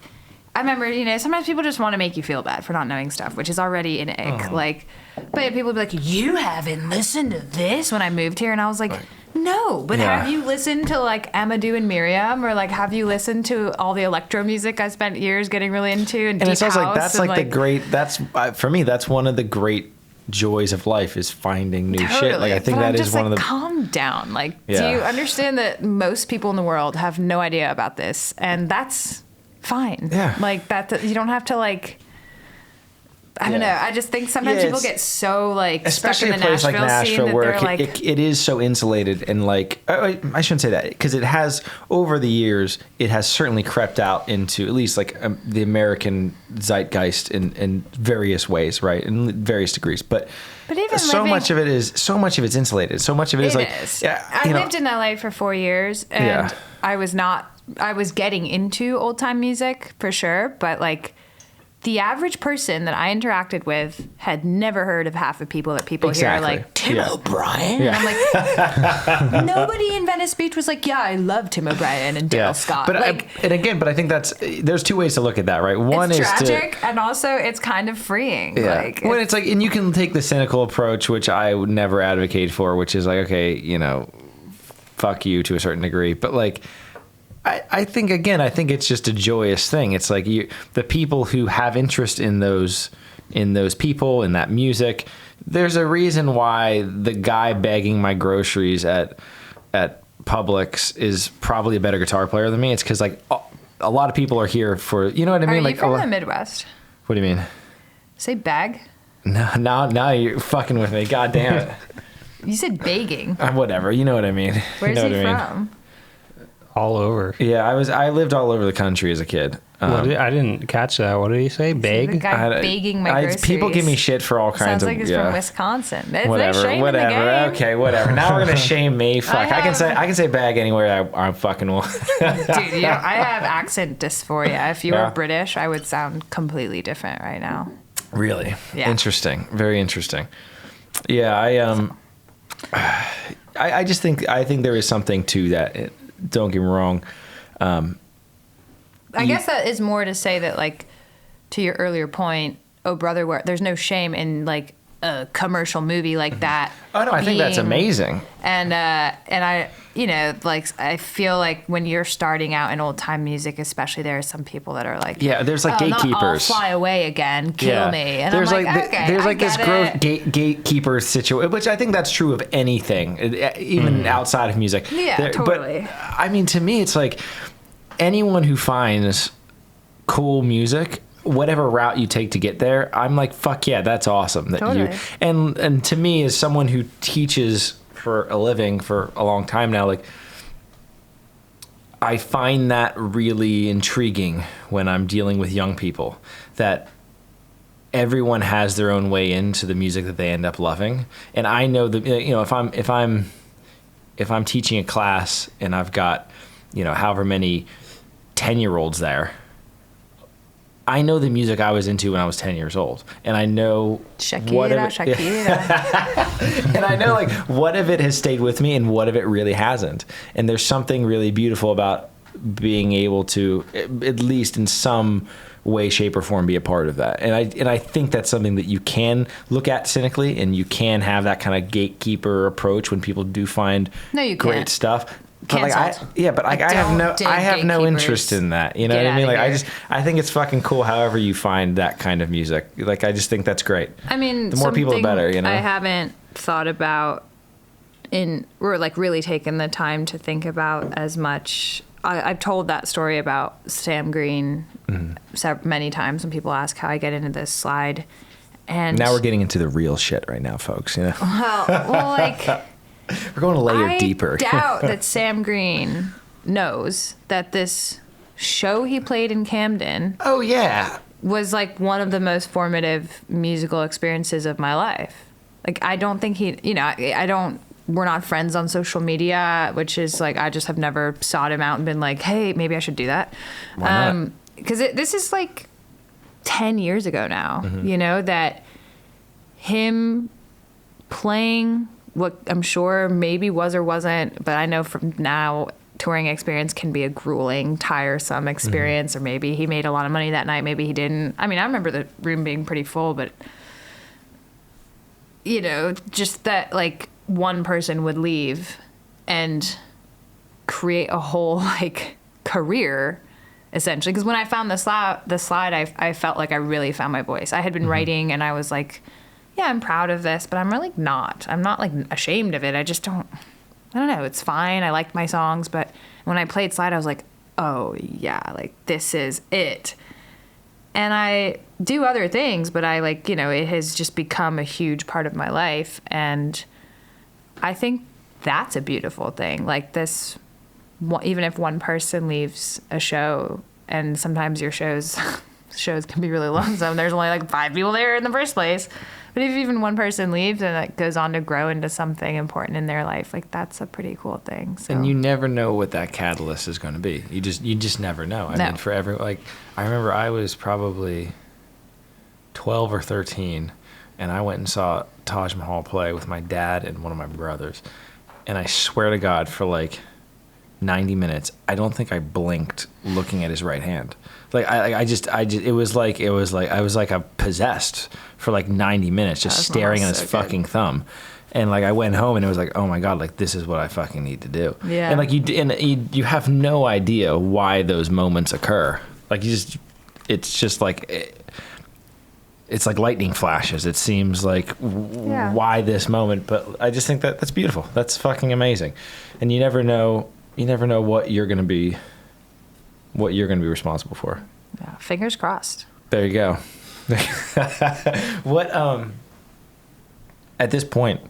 S3: I remember, sometimes people just want to make you feel bad for not knowing stuff, which is already an ick. Like, but people would be like, "You haven't listened to this?" When I moved here, and I was like, "No, but have you listened to like Amadou and Miriam, or like have you listened to all the electro music I spent years getting really into and deep
S1: it sounds
S3: house?"
S1: like that's like the great. That's for me. That's one of the great joys of life is finding new shit. Like I think that is one of the.
S3: Calm down. Like, do you understand that most people in the world have no idea about this, and that's fine.
S1: Yeah.
S3: Like that. You don't have to like. I don't know. I just think sometimes people get so like
S1: especially
S3: stuck in the
S1: a place like
S3: Nashville
S1: Nashville
S3: scene
S1: where
S3: that they're like,
S1: it is so insulated and like I shouldn't say that because it has over the years it has certainly crept out into at least like the American zeitgeist in various ways, right, in various degrees, but
S3: even
S1: so much of it's insulated. So much of it is like
S3: I lived in LA for 4 years and I was getting into old time music for sure, but like the average person that I interacted with had never heard of half the people that people here are like, Tim O'Brien? Yeah. And I'm like, nobody in Venice Beach was like, yeah, I love Tim O'Brien and Dale Scott.
S1: But
S3: like,
S1: I think there's two ways to look at that, right? One
S3: it's
S1: is
S3: tragic, and also it's kind of freeing.
S1: Yeah.
S3: Like,
S1: when it's like, and you can take the cynical approach, which I would never advocate for, which is like, okay, fuck you to a certain degree. But like, I think it's just a joyous thing. It's like the people who have interest in those people, in that music. There's a reason why the guy begging my groceries at Publix is probably a better guitar player than me. It's because like a lot of people are here for, you know what I mean?
S3: Are
S1: like
S3: you from the Midwest?
S1: What do you mean?
S3: Say bag.
S1: No, now you're fucking with me. God damn it.
S3: You said begging.
S1: Whatever. You know what I mean.
S3: Where's
S1: he
S3: from?
S2: All over.
S1: Yeah, I lived all over the country as a kid.
S2: I didn't catch that. What did he say? Beg?
S3: The guy begging my groceries.
S1: People give me shit for all kinds
S3: Sounds
S1: of.
S3: like he's from Wisconsin. There's
S1: Whatever.
S3: no shame in the game.
S1: Okay, whatever. Now we're gonna shame me. Fuck. I can say bag anywhere I fucking want.
S3: Dude, I have accent dysphoria. If you were British, I would sound completely different right now.
S1: Really?
S3: Yeah.
S1: Interesting. Very interesting. Yeah, I just think there is something to that. Don't get me wrong.
S3: I guess that is more to say that, like, to your earlier point, Oh Brother, where there's no shame in like a commercial movie like that.
S1: Oh no, I think that's amazing.
S3: And I, like I feel like when you're starting out in old time music, especially, there are some people that are like,
S1: there's like Gatekeepers.
S3: Not I'll fly away again, kill me. And
S1: there's
S3: I'm like, okay,
S1: there's like this gross
S3: it.
S1: gatekeeper situation, which I think that's true of anything, even outside of music.
S3: Yeah, totally.
S1: But I mean, to me, it's like anyone who finds cool music whatever route you take to get there, I'm like, fuck yeah, that's awesome. That
S3: Totally.
S1: you and to me, as someone who teaches for a living for a long time now, like I find that really intriguing when I'm dealing with young people, that everyone has their own way into the music that they end up loving. And I know that, you know, if I'm teaching a class and I've got, you know, however many 10-year-olds there, I know the music I was into when I was 10 years old, and I know
S3: Shakira.
S1: and I know like what of it has stayed with me and what of it really hasn't. And there's something really beautiful about being able to, at least in some way, shape, or form, be a part of that. And I think that's something that you can look at cynically, and you can have that kind of gatekeeper approach when people do find great
S3: can't.
S1: stuff. But like
S3: Canceled.
S1: I have no
S3: Gatekeepers.
S1: interest in that. You know
S3: Get
S1: what I mean?
S3: outta
S1: Like
S3: here.
S1: I think it's fucking cool. However you find that kind of music, like I just think that's great.
S3: I mean,
S1: the more people, the
S3: something
S1: better. You know.
S3: I haven't thought about or like really taken the time to think about as much. I've told that story about Sam Green many times when people ask how I get into this slide. And
S1: Now we're getting into the real shit right now, folks. You know,
S3: well, like
S1: we're going a layer deeper.
S3: I doubt that Sam Green knows that this show he played in Camden
S1: Oh yeah.
S3: was like one of the most formative musical experiences of my life. Like, I don't think we're not friends on social media, which is like, I just have never sought him out and been like, hey, maybe I should do that.
S1: Why not?
S3: Because this is like 10 years ago now,
S1: Mm-hmm.
S3: you know, that him playing what I'm sure maybe was or wasn't, but I know from now touring experience can be a grueling, tiresome experience,
S1: Mm-hmm.
S3: or maybe he made a lot of money that night, maybe he didn't. I mean, I remember the room being pretty full, but you know, just that like one person would leave and create a whole like career essentially. Because when I found the slide, I felt like I really found my voice. I had been writing and I was like, yeah, I'm proud of this, but I'm really not. I'm not like ashamed of it. I don't know. It's fine. I liked my songs, but when I played slide, I was like, oh yeah, like this is it. And I do other things, but I like, you know, it has just become a huge part of my life. And I think that's a beautiful thing. Like this, even if one person leaves a show, and sometimes your shows can be really lonesome. There's only like 5 people there in the first place. But if even one person leaves and it goes on to grow into something important in their life, like that's a pretty cool thing. So.
S1: And you never know what that catalyst is going to be. You just never know. I mean, for like I remember I was probably 12 or 13, and I went and saw Taj Mahal play with my dad and one of my brothers. And I swear to God, for like 90 minutes, I don't think I blinked looking at his right hand. Like I just it was like I was like a possessed for like 90 minutes, just staring at his fucking thumb. And like I went home and it was like, oh my God, like this is what I fucking need to do.
S3: Yeah.
S1: And like you have no idea why those moments occur. Like it's just like it's like lightning flashes. It seems like why this moment, but I just think that's beautiful. That's fucking amazing. And you never know what you're going to be responsible for.
S3: Yeah, fingers crossed.
S1: There you go. What at this point,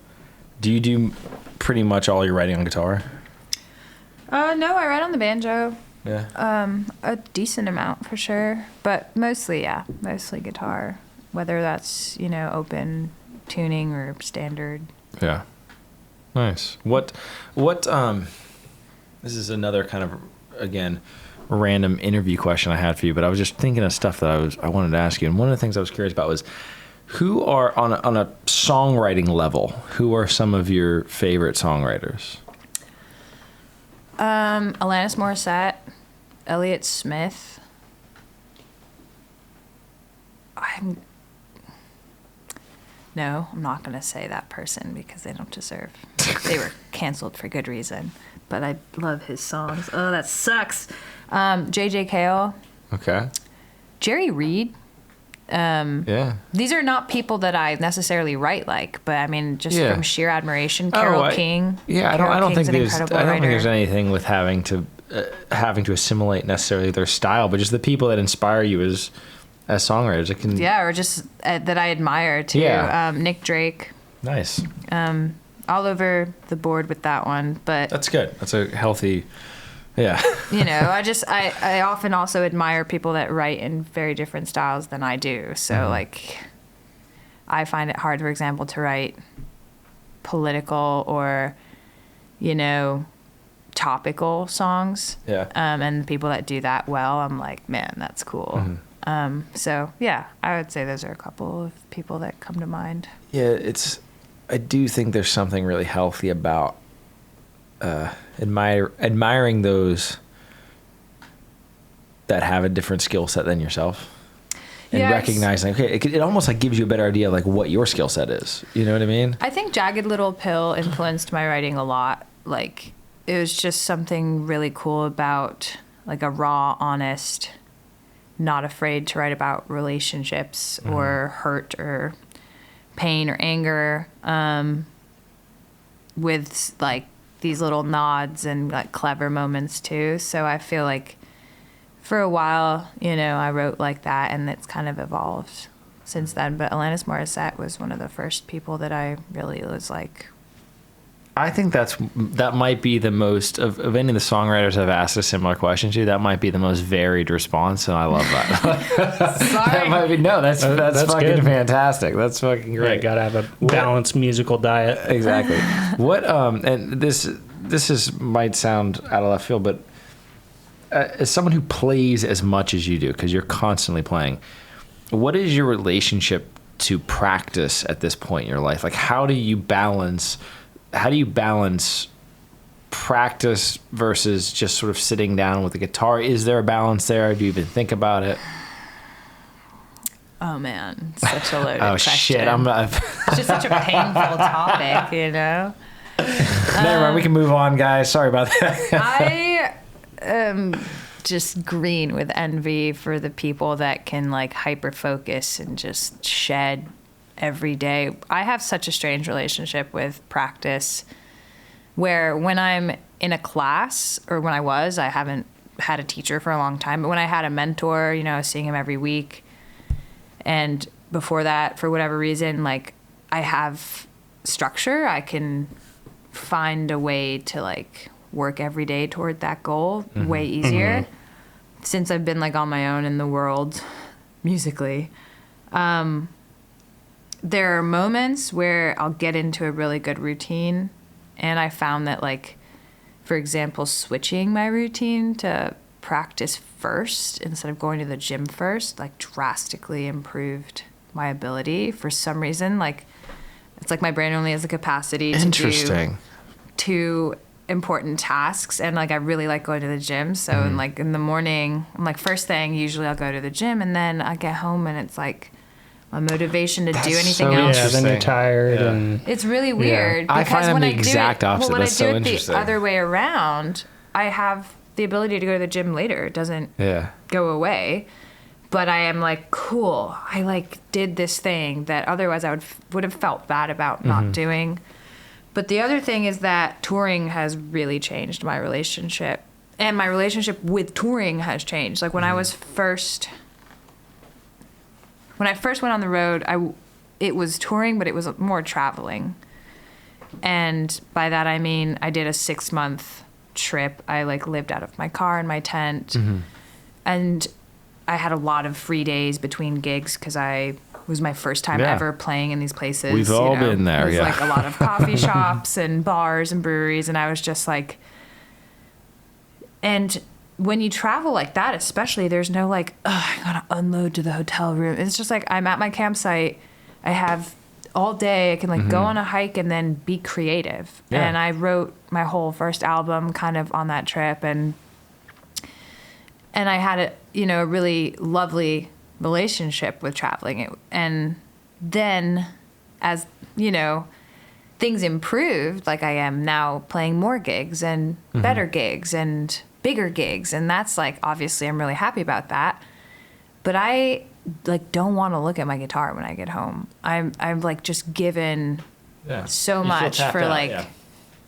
S1: do you do pretty much all your writing on guitar?
S3: No, I write on the banjo.
S1: Yeah.
S3: A decent amount for sure, but mostly guitar. Whether that's, you know, open tuning or standard.
S1: Yeah. Nice. What this is another kind of, again, random interview question I had for you, but I was just thinking of stuff that I wanted to ask you. And one of the things I was curious about was, who are on a songwriting level, who are some of your favorite songwriters?
S3: Alanis Morsette, Elliot Smith. I'm not going to say that person because they don't deserve. They were canceled for good reason. But I love his songs. Oh, that sucks. JJ Cale.
S1: Okay.
S3: Jerry Reed.
S1: Yeah.
S3: These are not people that I necessarily write like, but I mean, just from sheer admiration. Carole King.
S1: Yeah, I don't think there's anything with having to assimilate necessarily their style, but just the people that inspire you as songwriters. It can.
S3: Yeah, or just that I admire too.
S1: Yeah.
S3: Nick Drake.
S1: Nice.
S3: All over the board with that one, but
S1: That's good. That's a healthy. Yeah.
S3: I often also admire people that write in very different styles than I do. So like, I find it hard, for example, to write political or, topical songs.
S1: Yeah.
S3: And the people that do that well, I'm like, man, that's cool. So yeah, I would say those are a couple of people that come to mind.
S1: Yeah, I do think there's something really healthy about admiring those that have a different skill set than yourself. And recognizing, okay, it almost like gives you a better idea of like what your skill set is. You know what I mean?
S3: I think Jagged Little Pill influenced my writing a lot. Like, it was just something really cool about like a raw, honest, not afraid to write about relationships or hurt or pain or anger, with like these little nods and like clever moments too. So I feel like for a while, I wrote like that, and it's kind of evolved since then. But Alanis Morsette was one of the first people that I really was like.
S1: I think that might be the most of any of the songwriters I've asked a similar question to. That might be the most varied response, and I love that.
S3: Sorry.
S1: That might be that's fucking
S2: good.
S1: Fantastic. That's fucking great.
S2: Right, gotta have a balanced musical diet.
S1: Exactly. What and this might sound out of left field, but as someone who plays as much as you do, because you're constantly playing, what is your relationship to practice at this point in your life? Like, how do you balance practice versus just sort of sitting down with the guitar? Is there a balance there? Do you even think about it?
S3: Oh man, such a loaded
S1: Oh
S3: question.
S1: shit,
S3: It's just such a painful topic,
S1: Never mind, we can move on, guys. Sorry about that.
S3: I am just green with envy for the people that can like hyper focus and just shed every day. I have such a strange relationship with practice where when I'm in a class, or when I haven't had a teacher for a long time, but when I had a mentor, I was seeing him every week. And before that, for whatever reason, like I have structure. I can find a way to like work every day toward that goal way easier since I've been like on my own in the world musically. There are moments where I'll get into a really good routine, and I found that, like, for example, switching my routine to practice first instead of going to the gym first, like, drastically improved my ability. For some reason, like, it's like my brain only has the capacity to do 2 important tasks, and like I really like going to the gym. So and like in the morning, I'm like, first thing, usually I'll go to the gym, and then I get home and it's like my motivation to do anything else.
S2: Yeah, then you're tired, and
S3: it's really weird
S1: I
S3: because
S1: find
S3: when
S1: the
S3: I do
S1: exact
S3: it,
S1: opposite.
S3: when
S1: That's
S3: I do
S1: so
S3: it the
S1: interesting.
S3: other way around, I have the ability to go to the gym later. It doesn't go away. But I am like, cool, I like did this thing that otherwise I would have felt bad about not doing. But the other thing is that touring has really changed my relationship, and my relationship with touring has changed. Like when I first went on the road, it was touring, but it was more traveling. And by that I mean I did a 6-month trip. I like lived out of my car in my tent, and I had a lot of free days between gigs because it was my first time ever playing in these places.
S1: We've all been there,
S3: It was like a lot of coffee shops and bars and breweries, and I was just like, and when you travel like that, especially, there's no like, I gotta unload to the hotel room. It's just like I'm at my campsite. I have all day. I can like go on a hike and then be creative.
S1: Yeah.
S3: And I wrote my whole first album kind of on that trip, and I had a really lovely relationship with traveling. And then as, things improved, like I am now playing more gigs and better gigs and bigger gigs. And that's like, obviously I'm really happy about that. But I like don't want to look at my guitar when I get home. I'm like just given so much for like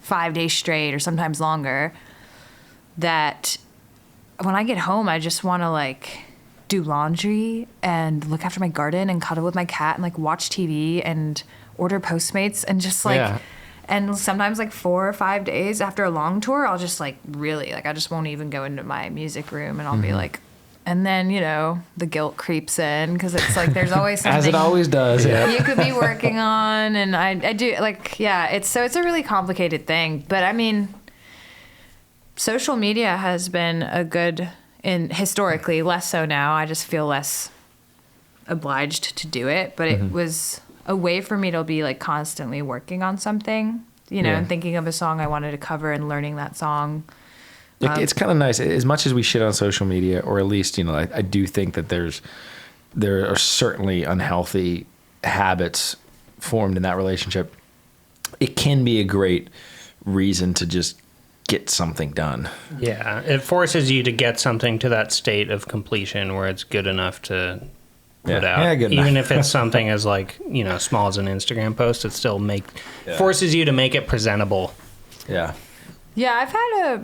S3: 5 days straight or sometimes longer that when I get home, I just want to like do laundry and look after my garden and cuddle with my cat and like watch TV and order Postmates and just like, and sometimes like 4 or 5 days after a long tour, I'll just like really, like I just won't even go into my music room and I'll be like, and then, you know, the guilt creeps in because it's like there's always something.
S1: As it always does.
S3: You could be working on, and I do, like, it's a really complicated thing. But I mean, social media has been a good, historically, less so now. I just feel less obliged to do it. But it was a way for me to be like constantly working on something, you know, and thinking of a song I wanted to cover and learning that song.
S1: It's kind of nice. As much as we shit on social media, or at least, you know, I do think that there are certainly unhealthy habits formed in that relationship. It can be a great reason to just get something done.
S2: Yeah, it forces you to get something to that state of completion where it's good enough to put out.
S1: Yeah, good
S2: Even
S1: enough.
S2: if it's something as like, you know, small as an Instagram post, it still forces you to make it presentable.
S1: Yeah.
S3: Yeah, I've had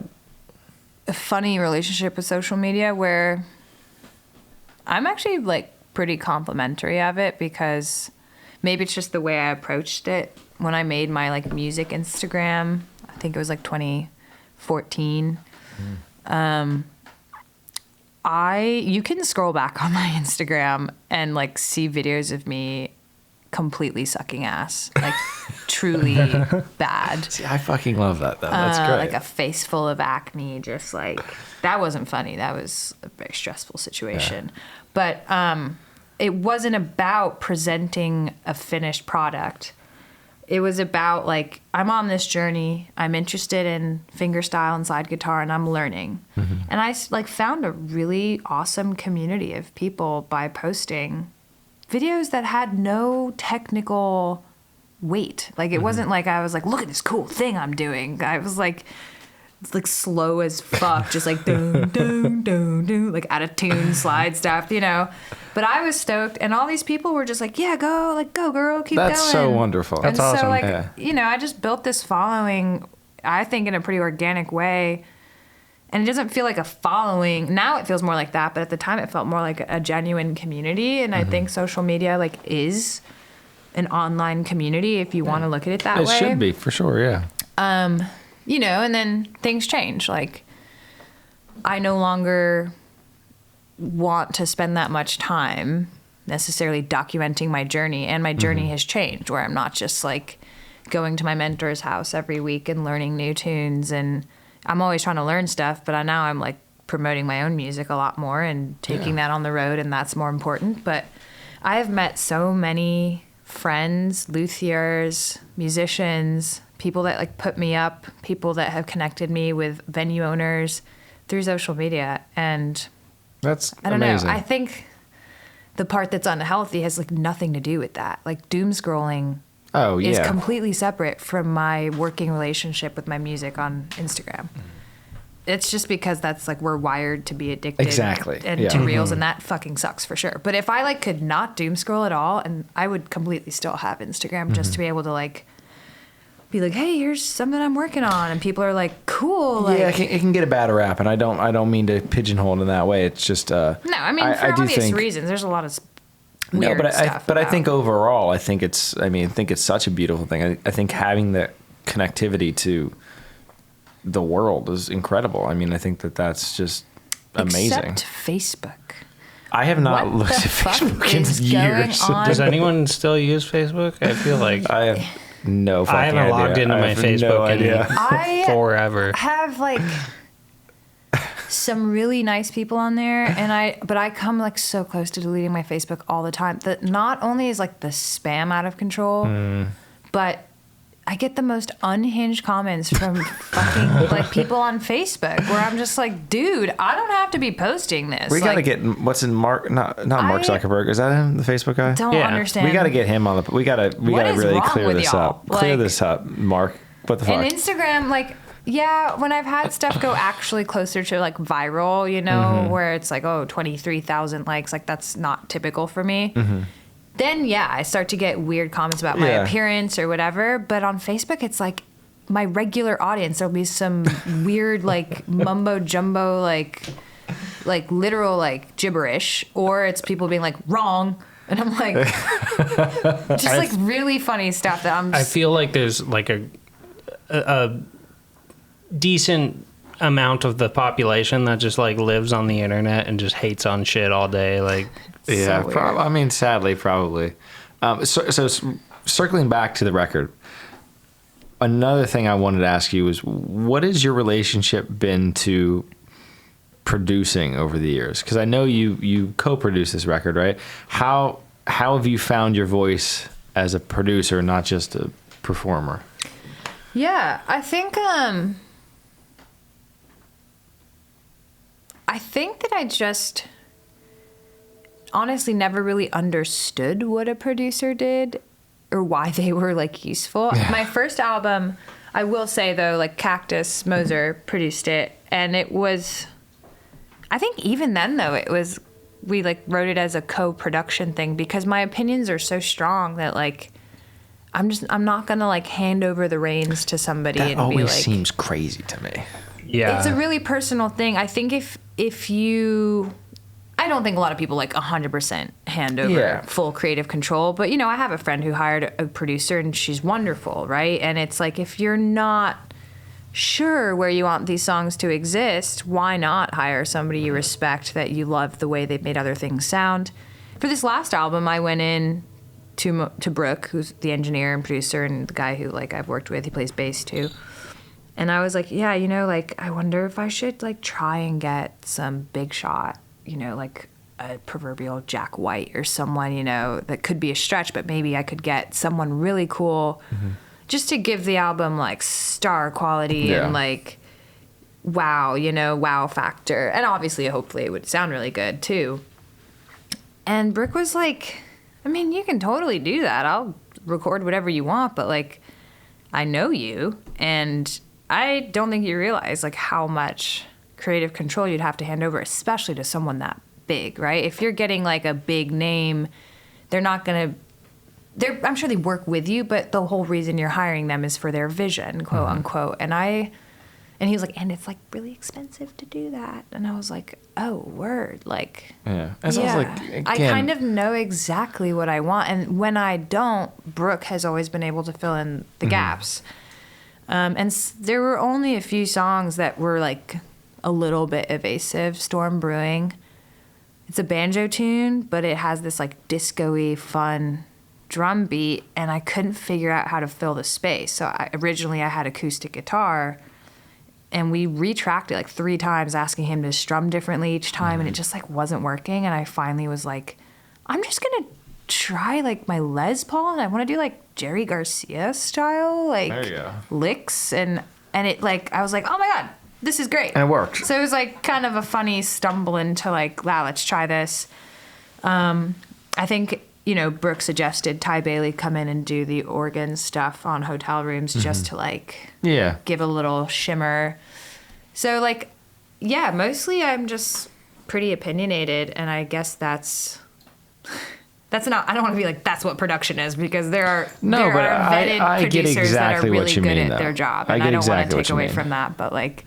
S3: a funny relationship with social media where I'm actually like pretty complimentary of it because maybe it's just the way I approached it. When I made my like music Instagram, I think it was like 2014. You can scroll back on my Instagram and like see videos of me completely sucking ass, like truly bad.
S1: See, I fucking love that though. That's great.
S3: Like a face full of acne, just like, that wasn't funny. That was a very stressful situation. But it wasn't about presenting a finished product. It was about like, I'm on this journey. I'm interested in fingerstyle and slide guitar, and I'm learning. And I like found a really awesome community of people by posting videos that had no technical weight. Like it wasn't like I was like, look at this cool thing I'm doing. I was like, it's like slow as fuck, just like doom doom doom doom, like out of tune slide stuff, you know. But I was stoked, and all these people were just like, yeah, go girl, keep going.
S1: That's so wonderful.
S2: That's
S3: and
S2: awesome.
S3: So like, you know, I just built this following, I think, in a pretty organic way. And it doesn't feel like a following. Now it feels more like that, but at the time it felt more like a genuine community. And I think social media like is an online community if you want to look at it that way.
S1: It should be, for sure, yeah.
S3: You know, and then things change. Like, I no longer want to spend that much time necessarily documenting my journey, and my journey has changed, where I'm not just like going to my mentor's house every week and learning new tunes, and I'm always trying to learn stuff, but now I'm like promoting my own music a lot more and taking that on the road, and that's more important. But I have met so many friends, luthiers, musicians, people that like put me up, people that have connected me with venue owners through social media. And
S1: That's
S3: I don't
S1: amazing.
S3: know. I think the part that's unhealthy has like nothing to do with that. Like doom scrolling is completely separate from my working relationship with my music on Instagram. It's just because that's like we're wired to be addicted to reels, and that fucking sucks for sure. But if I like could not doom scroll at all, and I would completely still have Instagram just to be able to like be like, hey, here's something I'm working on, and people are like, cool. Like,
S1: yeah, it can get a bad rap, and I don't mean to pigeonhole it in that way. It's just
S3: no, I mean for obvious reasons. There's a lot of weird stuff.
S1: I think overall, I think it's such a beautiful thing. I think having the connectivity to the world is incredible. I mean, I think that's just amazing.
S3: Except Facebook.
S1: I have not
S3: What
S1: looked
S3: the
S1: at
S3: fuck
S1: Facebook in
S3: is
S1: years.
S3: going on?
S2: Does anyone still use Facebook? I feel like
S1: I have no fucking idea.
S2: I haven't logged into my Facebook in
S3: I
S2: forever.
S3: have like some really nice people on there, but I come like so close to deleting my Facebook all the time that not only is like the spam out of control, but I get the most unhinged comments from fucking like people on Facebook where I'm just like, dude, I don't have to be posting this.
S1: We gotta
S3: like,
S1: get not Mark Zuckerberg. Is that him, the Facebook guy?
S3: Don't understand.
S1: We gotta get him on the. We gotta
S3: is
S1: really
S3: wrong
S1: clear
S3: with
S1: this
S3: y'all?
S1: up. Clear
S3: Like-
S1: this up, Mark. What the fuck?
S3: And Instagram, like, yeah, when I've had stuff go actually closer to like viral, you know, where it's like, 23,000 likes, like that's not typical for me. Then, yeah, I start to get weird comments about my appearance or whatever. But on Facebook, it's like my regular audience. There'll be some weird, like, mumbo jumbo, like, like literal like gibberish, or it's people being like wrong, and I'm like, just like really funny stuff that I'm.
S2: I feel like there's like a decent amount of the population that just like lives on the internet and just hates on shit all day. Like,
S1: yeah, I mean, sadly, probably. So circling back to the record, another thing I wanted to ask you is, what has your relationship been to producing over the years? Because I know you co-produced this record, right? How have you found your voice as a producer, not just a performer?
S3: Yeah, I think that I just honestly never really understood what a producer did or why they were like useful. Yeah. My first album, I will say though, like Cactus Moser produced it, and it was, I think even then though, we like wrote it as a co-production thing because my opinions are so strong that like I'm not gonna like hand over the reins to somebody
S1: that
S3: and
S1: always
S3: be like,
S1: seems crazy to me.
S2: Yeah,
S3: it's a really personal thing. I think if you, I don't think a lot of people like 100% hand over full creative control, but you know, I have a friend who hired a producer and she's wonderful, right? And it's like, if you're not sure where you want these songs to exist, why not hire somebody you respect, that you love the way they've made other things sound? For this last album, I went in to Brooke, who's the engineer and producer and the guy who like I've worked with, he plays bass too. And I was like, yeah, you know, like, I wonder if I should, like, try and get some big shot, you know, like a proverbial Jack White or someone, you know, that could be a stretch, but maybe I could get someone really cool just to give the album, like, star quality and, like, wow, you know, wow factor. And obviously, hopefully, it would sound really good, too. And Brooke was like, I mean, you can totally do that. I'll record whatever you want, but, like, I know you, and I don't think you realize like how much creative control you'd have to hand over, especially to someone that big, right? If you're getting like a big name, they're not gonna. I'm sure they work with you, but the whole reason you're hiring them is for their vision, quote unquote. And he was like, and it's like really expensive to do that. And I was like, oh, word, like,
S1: yeah. It sounds like, again,
S3: I kind of know exactly what I want, and when I don't, Brooke has always been able to fill in the gaps. And there were only a few songs that were like a little bit evasive. Storm Brewing, it's a banjo tune, but it has this like disco-y fun drum beat, and I couldn't figure out how to fill the space. So originally I had acoustic guitar, and we retracked it like 3 times, asking him to strum differently each time, and it just like wasn't working. And I finally was like, I'm just gonna try like my Les Paul, and I want to do like Jerry Garcia style, like licks, and it like I was like, oh my god, this is great,
S1: and it worked.
S3: So it was like kind of a funny stumble into like, wow, let's try this. I think, you know, Brooke suggested Ty Bailey come in and do the organ stuff on hotel rooms just to like give a little shimmer. So like, yeah, mostly I'm just pretty opinionated, and I guess that's not, I don't want to be like, that's what production is, because there are vetted
S1: I get
S3: producers
S1: exactly
S3: that are really
S1: what you
S3: good
S1: mean,
S3: at their job, and I don't want to take away from that, but like,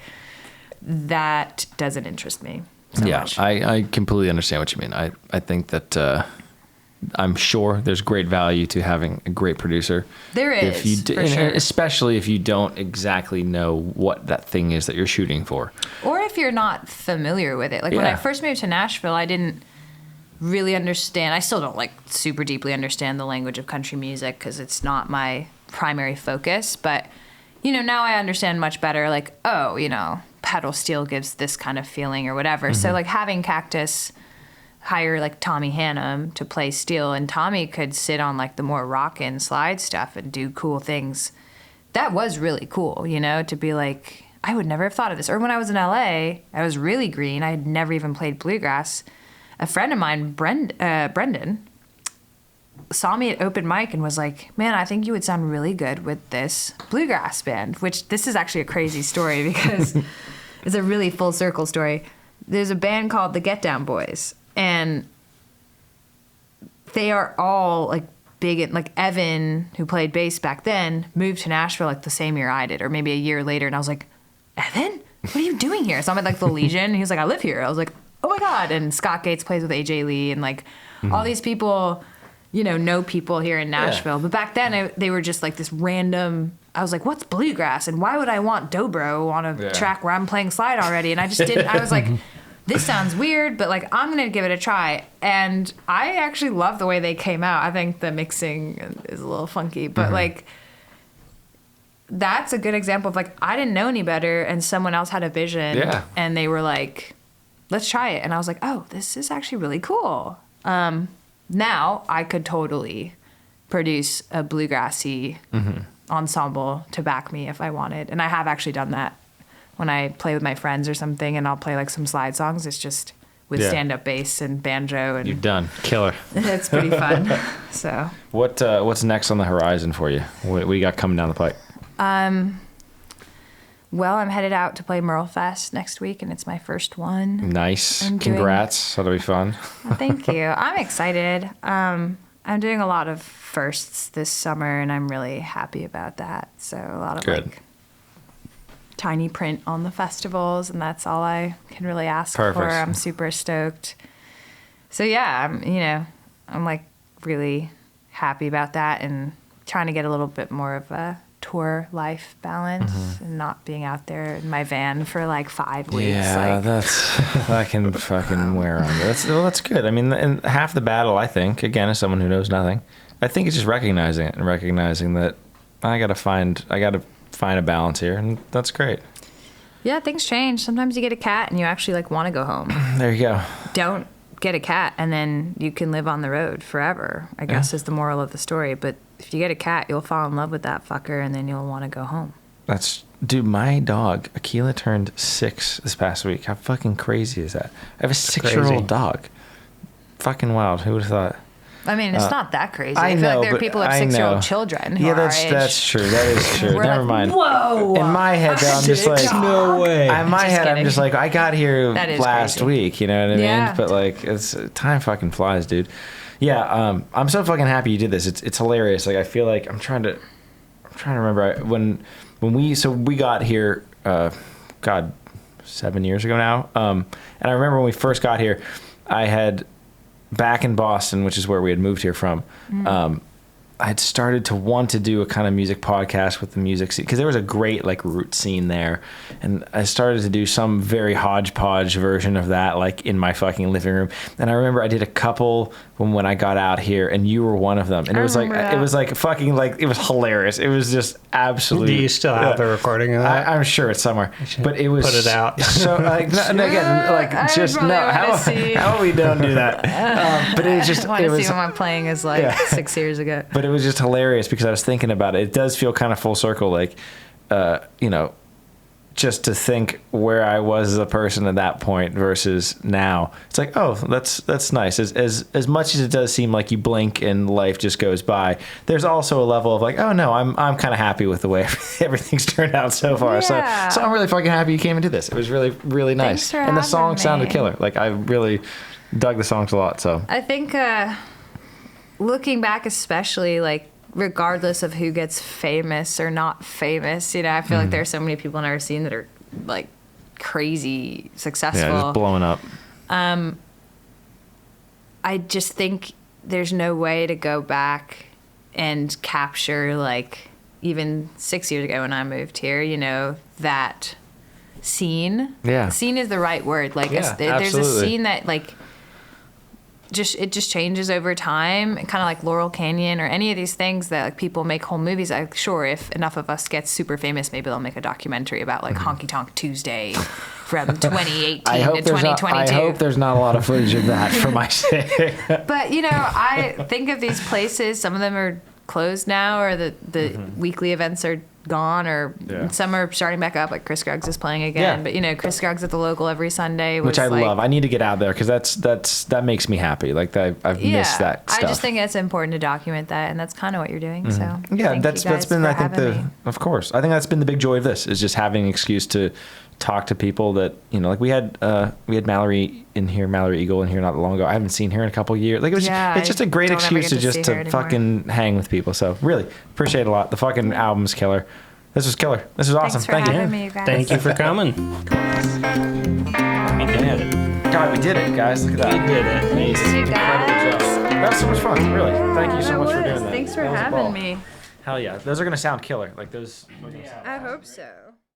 S3: that doesn't interest me so much.
S1: I completely understand what you mean. I think that I'm sure there's great value to having a great producer.
S3: There is, for sure.
S1: Especially if you don't exactly know what that thing is that you're shooting for.
S3: Or if you're not familiar with it. Like when I first moved to Nashville, I didn't really understand. I still don't like super deeply understand the language of country music because it's not my primary focus. But, you know, now I understand much better, like, oh, you know, pedal steel gives this kind of feeling or whatever. So like having Cactus hire like Tommy Hannum to play steel, and Tommy could sit on like the more rockin' slide stuff and do cool things. That was really cool, you know, to be like, I would never have thought of this. Or when I was in LA, I was really green. I had never even played bluegrass. A friend of mine, Brendan, saw me at open mic and was like, man, I think you would sound really good with this bluegrass band, which this is actually a crazy story because it's a really full circle story. There's a band called the Get Down Boys, and they are all like big, like Evan, who played bass back then, moved to Nashville like the same year I did, or maybe a year later. And I was like, Evan, what are you doing here? So I'm at like the Legion, and he was like, I live here. I was like, oh my God. And Scott Gates plays with AJ Lee and like all these people, know people here in Nashville. But back then they were just like this random, I was like, what's bluegrass? And why would I want dobro on a track where I'm playing slide already? And I just didn't, I was like, this sounds weird, but like, I'm going to give it a try. And I actually love the way they came out. I think the mixing is a little funky, but like, that's a good example of like, I didn't know any better and someone else had a vision and they were like, let's try it. And I was like, oh, this is actually really cool. Now I could totally produce a bluegrassy ensemble to back me if I wanted. And I have actually done that when I play with my friends or something and I'll play like some slide songs. It's just with stand-up bass and banjo. And
S1: you've done. Killer.
S3: It's pretty fun. So
S1: what's next on the horizon for you? What do you got coming down the pike?
S3: Well, I'm headed out to play Merle Fest next week, and it's my first one.
S1: Nice. Congrats. That'll be fun.
S3: Thank you. I'm excited. I'm doing a lot of firsts this summer, and I'm really happy about that. So a lot of like tiny print on the festivals, and that's all I can really ask for. I'm super stoked. So yeah, I'm like really happy about that, and trying to get a little bit more of a tour life balance and not being out there in my van for like 5 weeks.
S1: Yeah, that can fucking wear on you. That's good. I mean, and half the battle, I think, again, as someone who knows nothing, I think it's just recognizing it and recognizing that I gotta find a balance here, and that's great.
S3: Yeah, things change. Sometimes you get a cat and you actually like want to go home.
S1: There you go.
S3: Don't get a cat and then you can live on the road forever, I guess is the moral of the story. But if you get a cat, you'll fall in love with that fucker and then you'll want to go home. Dude, my dog, Akila, turned 6 this past week. How fucking crazy is that? I have a 6-year-old dog. Fucking wild. Who would have thought? I mean, it's not that crazy. I feel like there are people who have 6-year-old children who are our age. That's true. That is true. Never mind. Whoa! In my head, though, I'm just like, no way. In my head, I'm just like, I got here last week. You know what I mean? But like, time fucking flies, dude. Yeah. I'm so fucking happy you did this. It's hilarious. Like, I feel like I'm trying to remember when we got here. God, 7 years ago now. And I remember when we first got here, I had. Back in Boston, which is where we had moved here from, I had started to want to do a kind of music podcast with the music scene, because there was a great like root scene there, and I started to do some very hodgepodge version of that like in my fucking living room. And I remember I did a couple when I got out here, and you were one of them, and it was like fucking like, it was hilarious. It was just absolutely. Do you still have the recording of that? I'm sure it's somewhere, but it was put it out. So like again, like just no. How we don't do that? But it was just. I want to see what my playing is like 6 years ago. But it was just hilarious because I was thinking about it. It does feel kind of full circle, like, just to think where I was as a person at that point versus now. It's like, oh, that's nice. As much as it does seem like you blink and life just goes by, there's also a level of like, oh no, I'm kind of happy with the way everything's turned out so far. Yeah. So I'm really fucking happy you came into this. It was really, really nice. And the song sounded killer. Like, I really dug the songs a lot. So I think looking back, especially like, regardless of who gets famous or not famous, I feel like there are so many people in our scene that are like crazy successful. Yeah, just blowing up. I just think there's no way to go back and capture, like, even 6 years ago when I moved here, that scene. Yeah. Scene is the right word. Like, there's a scene that, like, it just changes over time, kind of like Laurel Canyon or any of these things that like people make whole movies. Like, sure, if enough of us get super famous, maybe they'll make a documentary about like Honky Tonk Tuesday from 2018 to 2022. I hope there's not a lot of footage of that for my sake. But I think of these places. Some of them are closed now, or the weekly events are gone, or some are starting back up, like Chris Scruggs is playing again. But Chris Scruggs at the local every Sunday, which I love. I need to get out there because that makes me happy. Like, I've missed that stuff. I just think it's important to document that, and that's kind of what you're doing. So that's been, I think, of course, I think that's been the big joy of this, is just having an excuse to talk to people that like we had Mallory Eagle in here not long ago. I haven't seen her in a couple of years. Like, it's just a great excuse to fucking hang with people. So really appreciate it a lot. The fucking album's killer. This was killer. This was awesome. Thank you. Me, you guys. Thank you for coming. You did.
S1: God, we did it, guys. Look at that.
S2: We did it.
S1: Amazing.
S3: You guys.
S1: Incredible job. That was so much fun, really. Thank you so much for doing that.
S3: Thanks for
S1: That was a ball.
S3: having me.
S1: Hell yeah. Those are going to sound killer. Like those.
S3: I hope so.